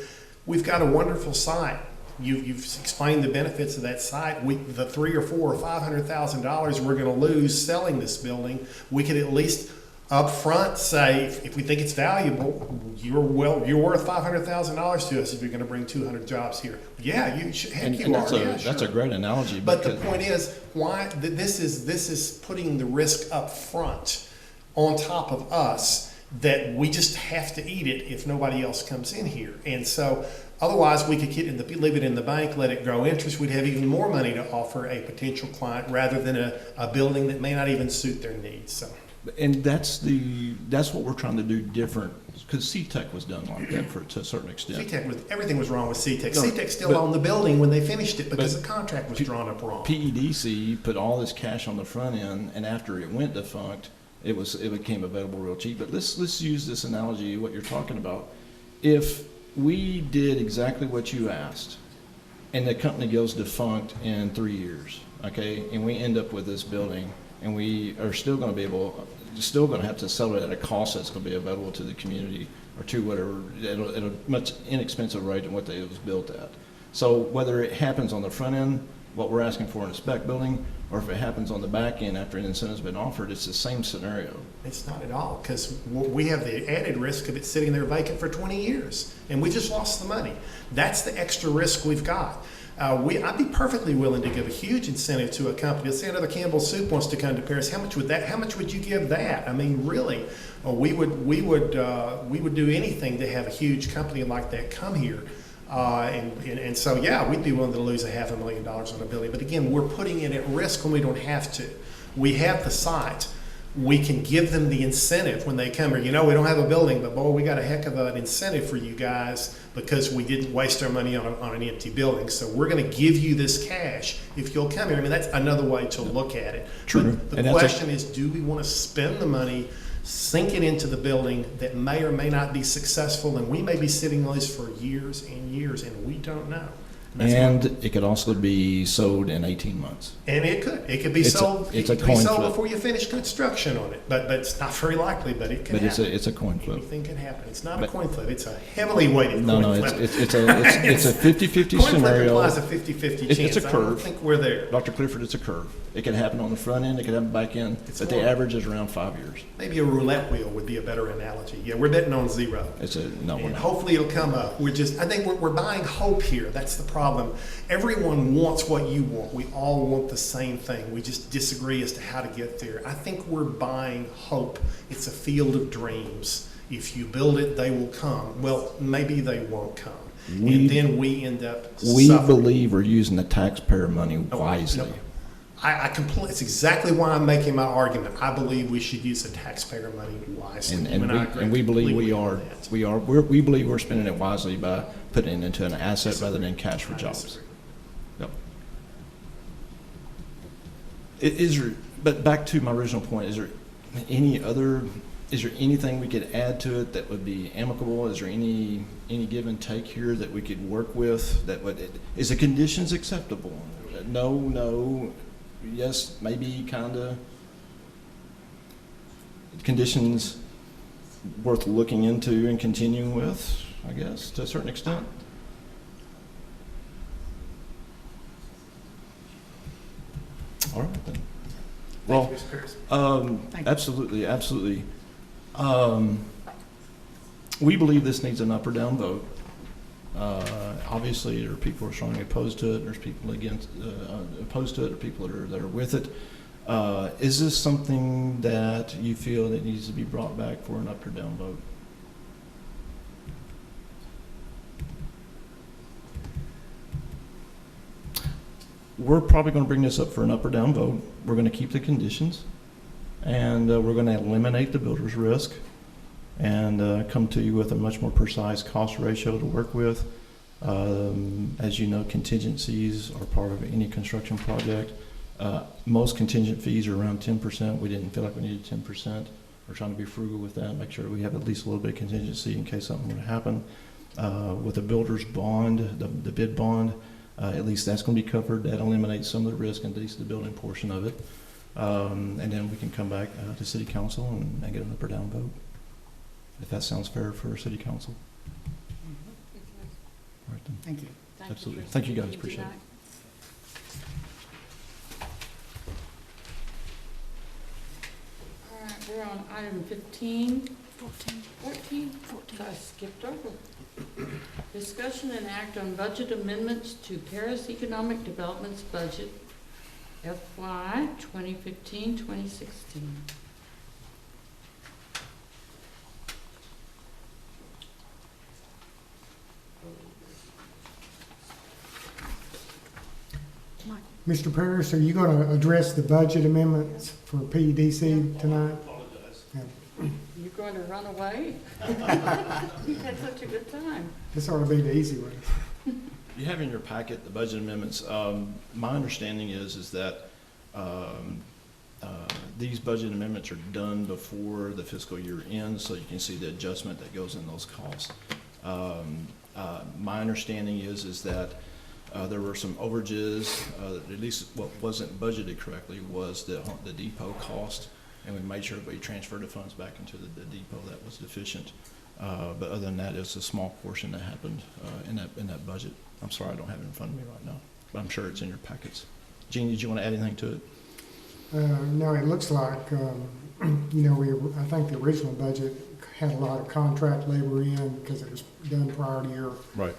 Speaker 9: we've got a wonderful site. You've explained the benefits of that site. The $300,000 or $400,000 or $500,000 we're going to lose selling this building, we could at least up front say, if we think it's valuable, you're worth $500,000 to us if you're going to bring 200 jobs here. Yeah, you should. Heck, you are. Yeah,
Speaker 5: that's a
Speaker 9: sure.
Speaker 5: great analogy.
Speaker 9: But the
Speaker 5: because-
Speaker 9: point is, why this is putting the risk up front on top of us that we just have to eat it if nobody else comes in here. And so otherwise we could leave it in the bank, let it grow interest. We'd have even more money to offer a potential client rather than a building that may not even suit their needs. So.
Speaker 5: And that's what we're trying to do different, because C-Tech was done like that to a certain extent.
Speaker 9: Everything was wrong with C-Tech.
Speaker 5: No,
Speaker 9: C-Tech still
Speaker 5: but-
Speaker 9: owned the building when they finished it because
Speaker 5: but
Speaker 9: the contract was drawn up wrong.
Speaker 5: PEDC put all this cash on the front end, and after it went defunct, it became available real cheap. But let's use this analogy, what you're talking about. If we did exactly what you asked, and the company goes defunct in 3 years, okay, and we end up with this building, and we are still going to have to sell it at a cost that's going to be available to the community, or to whatever, at a much inexpensive rate than what it was built at. So whether it happens on the front end, what we're asking for in a spec building, or if it happens on the back end after an incentive's been offered, it's the same scenario.
Speaker 9: It's not at all, because we have the added risk of it sitting there vacant for 20 years, and we just lost the money. That's the extra risk we've got. I'd be perfectly willing to give a huge incentive to a company. Let's say another Campbell's Soup wants to come to Paris. How much would you give that? I mean, really, we would do anything to have a huge company like that come here. And so, yeah, we'd be willing to lose $500,000 on a building. But again, we're putting it at risk when we don't have to. We have the site. We can give them the incentive when they come here. You know, we don't have a building, but boy, we got a heck of an incentive for you guys because we didn't waste our money on an empty building. So we're going to give you this cash if you'll come here. I mean, that's another way to look at it.
Speaker 5: True.
Speaker 9: But
Speaker 5: And
Speaker 9: the
Speaker 5: that's
Speaker 9: question is, do we want to spend the money, sink it into the building that may or may not be successful, and we may be sitting on this for years and years, and we don't know. That's
Speaker 5: And it could also be sold in 18 months.
Speaker 9: And it could be
Speaker 5: It's a-
Speaker 9: sold,
Speaker 5: it's a
Speaker 9: it could be
Speaker 5: coin
Speaker 9: sold
Speaker 5: flip.
Speaker 9: before you finish construction on it, but it's not very likely, but it can
Speaker 5: But
Speaker 9: happen.
Speaker 5: it's a coin flip.
Speaker 9: Anything can happen. It's not a
Speaker 5: But-
Speaker 9: coin flip, it's a heavily weighted
Speaker 5: No,
Speaker 9: coin
Speaker 5: no,
Speaker 9: flip.
Speaker 5: it's a 50-50
Speaker 9: Coin flip
Speaker 5: scenario.
Speaker 9: implies a 50-50
Speaker 5: It's
Speaker 9: chance.
Speaker 5: a
Speaker 9: I don't
Speaker 5: curve.
Speaker 9: think we're there.
Speaker 5: Dr. Clifford, it's a curve. It can happen on the front end, it can happen back end,
Speaker 9: It's
Speaker 5: but the
Speaker 9: more-
Speaker 5: average is around 5 years.
Speaker 9: Maybe a roulette wheel would be a better analogy. Yeah, we're betting on zero.
Speaker 5: No, we're
Speaker 9: And
Speaker 5: not.
Speaker 9: hopefully it'll come up. I think we're buying hope here. That's the problem. Everyone wants what you want. We all want the same thing. We just disagree as to how to get there. I think we're buying hope. It's a field of dreams. If you build it, they will come. Well, maybe they won't come. And then we end up
Speaker 5: We
Speaker 9: suffering.
Speaker 5: believe we're using the taxpayer money
Speaker 9: No,
Speaker 5: wisely.
Speaker 9: no. I completely, it's exactly why I'm making my argument. I believe we should use the taxpayer money wisely. You I agree
Speaker 5: And we believe we
Speaker 9: completely
Speaker 5: are,
Speaker 9: on that.
Speaker 5: we believe we're spending it wisely by putting it into an asset rather than cash for
Speaker 9: I
Speaker 5: jobs.
Speaker 9: disagree.
Speaker 5: Yep. But back to my original point, is there anything we could add to it that would be amicable? Is there any give and take here that we could work with is the conditions acceptable? No, yes, maybe, kinda. Conditions worth looking into and continuing with, I guess, to a certain extent. All right, then. Well,
Speaker 9: Thank you, Mr. Pierce.
Speaker 7: Thank you.
Speaker 5: absolutely, absolutely. We believe this needs an up or down vote. Obviously, there are people who are strongly opposed to it, there's people against, opposed to it, or people that are with it. Is this something that you feel that needs to be brought back for an up or down vote? We're probably going to bring this up for an up or down vote. We're going to keep the conditions, and we're going to eliminate the builder's risk, and come to you with a much more precise cost ratio to work with. As you know, contingencies are part of any construction project. Most contingent fees are around 10%. We didn't feel like we needed 10%. We're trying to be frugal with that, make sure we have at least a little bit of contingency in case something were to happen. With a builder's bond, the bid bond, at least that's going to be covered. That eliminates some of the risk, at least the building portion of it. And then we can come back to city council and get an up or down vote, if that sounds fair for city council. All right, then.
Speaker 10: Thank you.
Speaker 5: Absolutely. Thank you, guys. Appreciate it.
Speaker 1: All right, we're on item 14. 14? So I skipped over. Discussion and act on budget amendments to Paris Economic Development's budget FY 2015-2016.
Speaker 2: Mr. Parrish, are you going to address the budget amendments for PEDC tonight?
Speaker 1: You're going to run away? You had such a good time.
Speaker 2: This ought to be the easy one.
Speaker 5: You have in your packet the budget amendments. My understanding is that these budget amendments are done before the fiscal year ends, so you can see the adjustment that goes in those costs. My understanding is that there were some overages, at least what wasn't budgeted correctly was the depot cost, and we made sure we transferred the funds back into the depot that was deficient. But other than that, it's a small portion that happened in that budget. I'm sorry, I don't have it in front of me right now, but I'm sure it's in your packets. Jean, did you want to add anything to it?
Speaker 2: No, it looks like, you know, I think the original budget had a lot of contract labor in because it was done prior to your
Speaker 5: Right.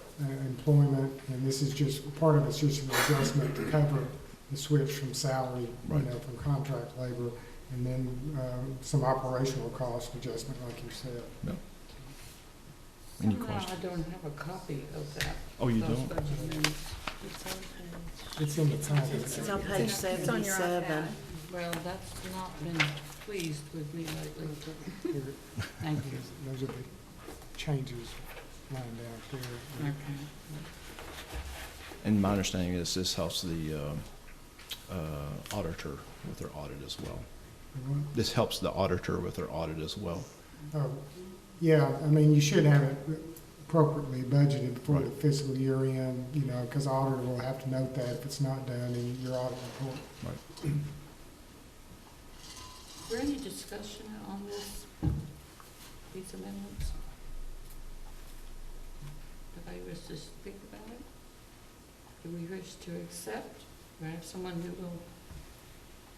Speaker 2: employment, and this is just, part of it's just an adjustment to cover the switch from salary, you
Speaker 5: Right.
Speaker 2: know, from contract labor, and then some operational cost adjustment, like you said.
Speaker 5: Any
Speaker 1: Somehow
Speaker 5: questions?
Speaker 1: I don't have a copy of that.
Speaker 5: Oh, you
Speaker 1: those
Speaker 5: don't?
Speaker 1: budget amendments.
Speaker 2: It's in the packet.
Speaker 3: It's on page 77.
Speaker 1: Well, that's not been pleased with me lately.
Speaker 2: Here,
Speaker 1: Thank you.
Speaker 2: those are the changes lined out there.
Speaker 1: Okay.
Speaker 5: And my understanding is this helps the auditor with their audit as well. This helps the auditor with their audit as well.
Speaker 2: Oh, yeah, I mean, you should have it appropriately budgeted before the fiscal year end, you know, because the auditor will have to note that if it's not done in your audit report.
Speaker 1: Is there any discussion on these amendments? Anybody wish to speak about it? Do we wish to accept? Do I have someone who will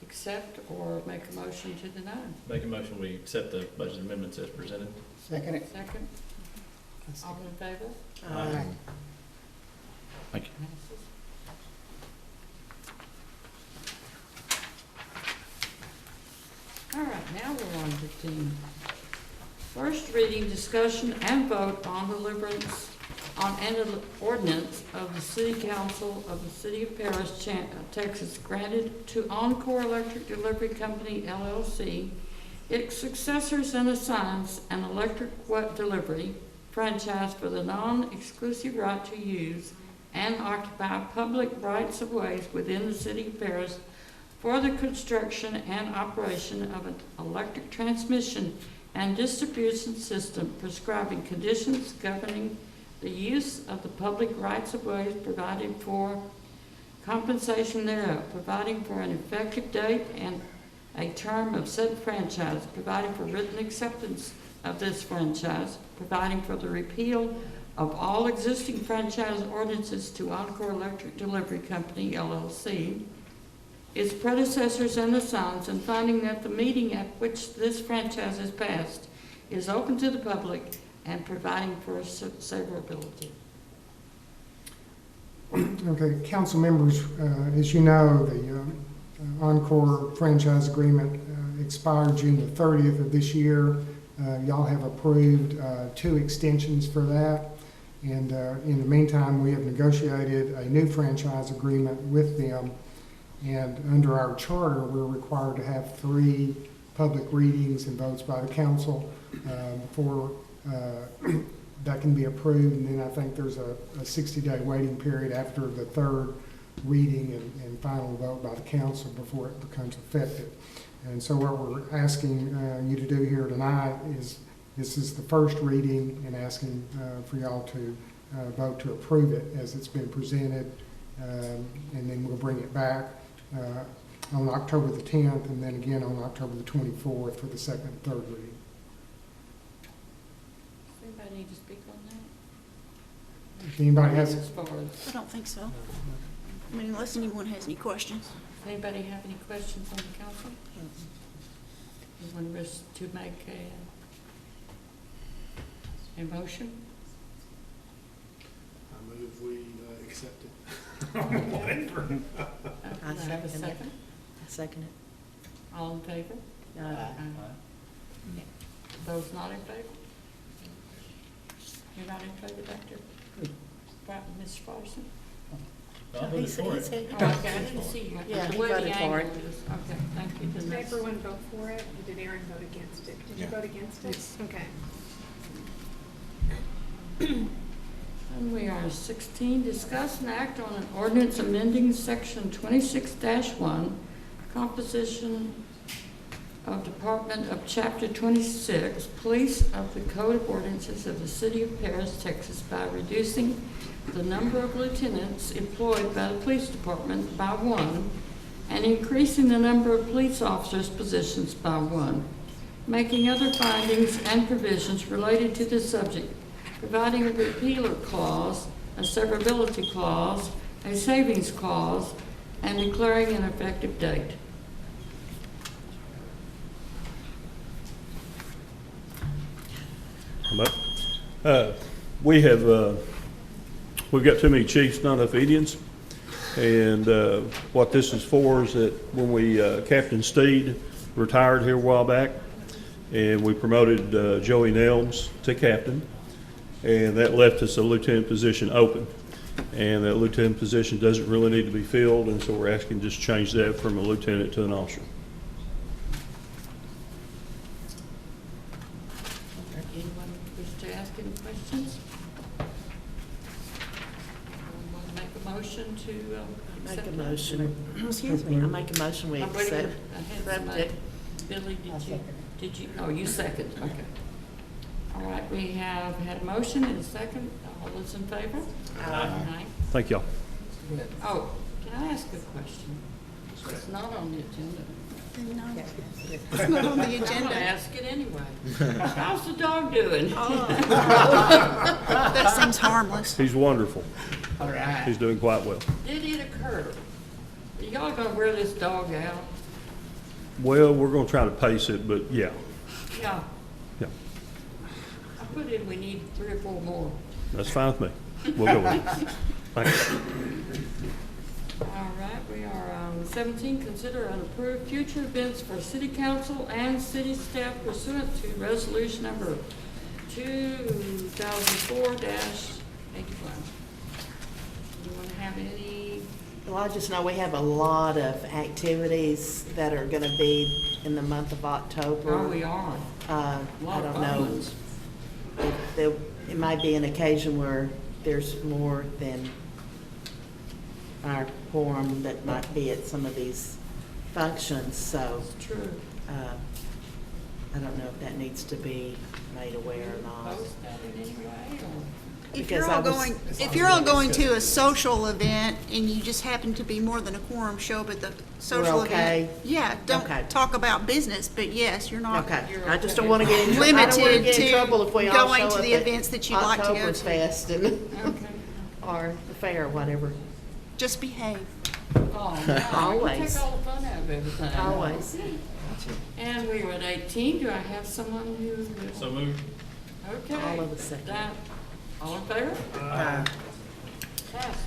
Speaker 1: accept or make a motion to deny?
Speaker 8: Make a motion, we accept the budget amendments as presented.
Speaker 10: Second it.
Speaker 1: Second? All in favor?
Speaker 10: Aye.
Speaker 5: Thank you.
Speaker 1: Passes. All right, now we're on 15. First reading, discussion, and vote on deliverance on an ordinance of the City Council of the City of Paris, Texas, granted to Encore Electric Delivery Company, LLC, its successors, and assigns an electric delivery franchise for the non-exclusive right to use and occupy public rights-of-ways within the City of Paris for the construction and operation of an electric transmission and distribution system, prescribing conditions governing the use of the public rights-of-ways, providing for compensation thereof, providing for an effective date and a term of said franchise, providing for written acceptance of this franchise, providing for the repeal of all existing franchise ordinances to Encore Electric Delivery Company, LLC, its predecessors and assigns, and finding that the meeting at which this franchise is passed is open to the public and providing for severability.
Speaker 2: Okay, council members, as you know, the Encore franchise agreement expired June the 30th of this year. Y'all have approved 2 extensions for that. And in the meantime, we have negotiated a new franchise agreement with them. And under our charter, we're required to have 3 public readings and votes by the council before that can be approved. And then I think there's a 60-day waiting period after the 3rd reading and final vote by the council before it becomes effective. And so what we're asking you to do here tonight is, this is the first reading, and asking for y'all to vote to approve it as it's been presented. And then we'll bring it back on October the 10th, and then again on October the 24th for the 2nd and 3rd reading.
Speaker 1: Does anybody need to speak on that?
Speaker 2: If anybody has,
Speaker 1: As far as,
Speaker 7: I don't think so. I mean, unless anyone has any questions.
Speaker 1: does anybody have any questions on the council? Anyone wish to make a motion?
Speaker 9: I move we accept it.
Speaker 1: Whatever.
Speaker 3: I
Speaker 1: I have a
Speaker 3: second it.
Speaker 1: second.
Speaker 3: I second it.
Speaker 1: All in favor? Those not in favor? You're not in favor, Dr. Ms. Farson?
Speaker 3: He said,
Speaker 1: Oh, okay, I didn't see you.
Speaker 3: Yeah,
Speaker 1: The
Speaker 3: he
Speaker 1: way the
Speaker 3: voted for
Speaker 1: angle
Speaker 3: it.
Speaker 1: is- Okay, thank you. Then
Speaker 12: Did
Speaker 1: that's-
Speaker 12: everyone vote for it, or did Aaron vote against it? Did you vote against it? Okay.
Speaker 1: And we are 16, discuss and act on an ordinance amending section 26-1, composition of Department of Chapter 26, Police of the Code of Ordinances of the City of Paris, Texas, by reducing the number of lieutenants employed by the police department by 1, and increasing the number of police officers' positions by 1, making other findings and provisions related to this subject, providing a repealer clause, a severability clause, a savings clause, and declaring an effective date.
Speaker 13: We've got too many chiefs, not enough Indians. And what this is for is that when we, Captain Steed retired here a while back, and we promoted Joey Nelms to captain, and that left us a lieutenant position open. And that lieutenant position doesn't really need to be filled, and so we're asking just change that from a lieutenant to an officer.
Speaker 1: Anyone wish to ask any questions? Want to make a motion to
Speaker 3: Make
Speaker 1: accept
Speaker 3: a
Speaker 1: that?
Speaker 3: motion, excuse me, I make a motion we
Speaker 1: Oh, wait a
Speaker 3: accept.
Speaker 1: minute. I had
Speaker 3: accept
Speaker 1: somebody.
Speaker 3: it.
Speaker 1: Billy, did you? Oh, you second, okay. All right, we have had a motion and a second. All those in favor? Aye.
Speaker 13: Thank y'all.
Speaker 1: Oh, can I ask a question? It's not on the agenda.
Speaker 7: It's not on the
Speaker 1: I'm gonna
Speaker 7: agenda.
Speaker 1: ask it anyway. How's the dog doing?
Speaker 7: That seems harmless.
Speaker 13: He's wonderful.
Speaker 10: All right.
Speaker 13: He's doing quite well.
Speaker 1: Did it occur? Are y'all gonna wear this dog out?
Speaker 13: Well, we're gonna try to pace it, but yeah,
Speaker 1: Yeah,
Speaker 13: yeah,
Speaker 1: I put in, we need 3 or 4 more.
Speaker 13: that's fine with me. We'll go with it. Thank you.
Speaker 1: All right, we are on 17, consider and approve future events for city council and city staff pursuant to resolution number 2004-81. Anyone have any?
Speaker 3: Well, I just know we have a lot of activities that are gonna be in the month of October.
Speaker 1: Oh, we are.
Speaker 3: I
Speaker 1: Lot of
Speaker 3: don't
Speaker 1: fun
Speaker 3: know.
Speaker 1: ones.
Speaker 3: It might be an occasion where there's more than our quorum that might be at some of these functions, so,
Speaker 1: It's true.
Speaker 3: I don't know if that needs to be made aware or not.
Speaker 1: Post that in any way, or?
Speaker 7: If
Speaker 3: Because
Speaker 7: you're
Speaker 3: I
Speaker 7: all
Speaker 3: was-
Speaker 7: going, if you're all going to a social event and you just happen to be more than a quorum, show up at the social
Speaker 3: We're okay?
Speaker 7: event. Yeah, don't
Speaker 3: Okay.
Speaker 7: talk about business, but yes, you're not
Speaker 3: Okay,
Speaker 1: You're
Speaker 3: I just
Speaker 1: okay.
Speaker 3: don't wanna get in, I don't wanna
Speaker 7: limited
Speaker 3: get in
Speaker 7: to
Speaker 3: trouble if we all
Speaker 7: going
Speaker 3: show
Speaker 7: to
Speaker 3: up
Speaker 7: the
Speaker 3: at
Speaker 7: events that you'd like to go to.
Speaker 3: Oktoberfest and,
Speaker 1: Okay.
Speaker 3: or the fair, whatever.
Speaker 7: Just behave.
Speaker 1: Oh, no, you
Speaker 3: Always.
Speaker 1: take all the fun out of everything.
Speaker 3: Always.
Speaker 1: And we were at 18. Do I have someone who will?
Speaker 8: So moved.
Speaker 1: Okay.
Speaker 3: All of a second.
Speaker 1: That, all in favor?
Speaker 3: Uh,
Speaker 1: Passed.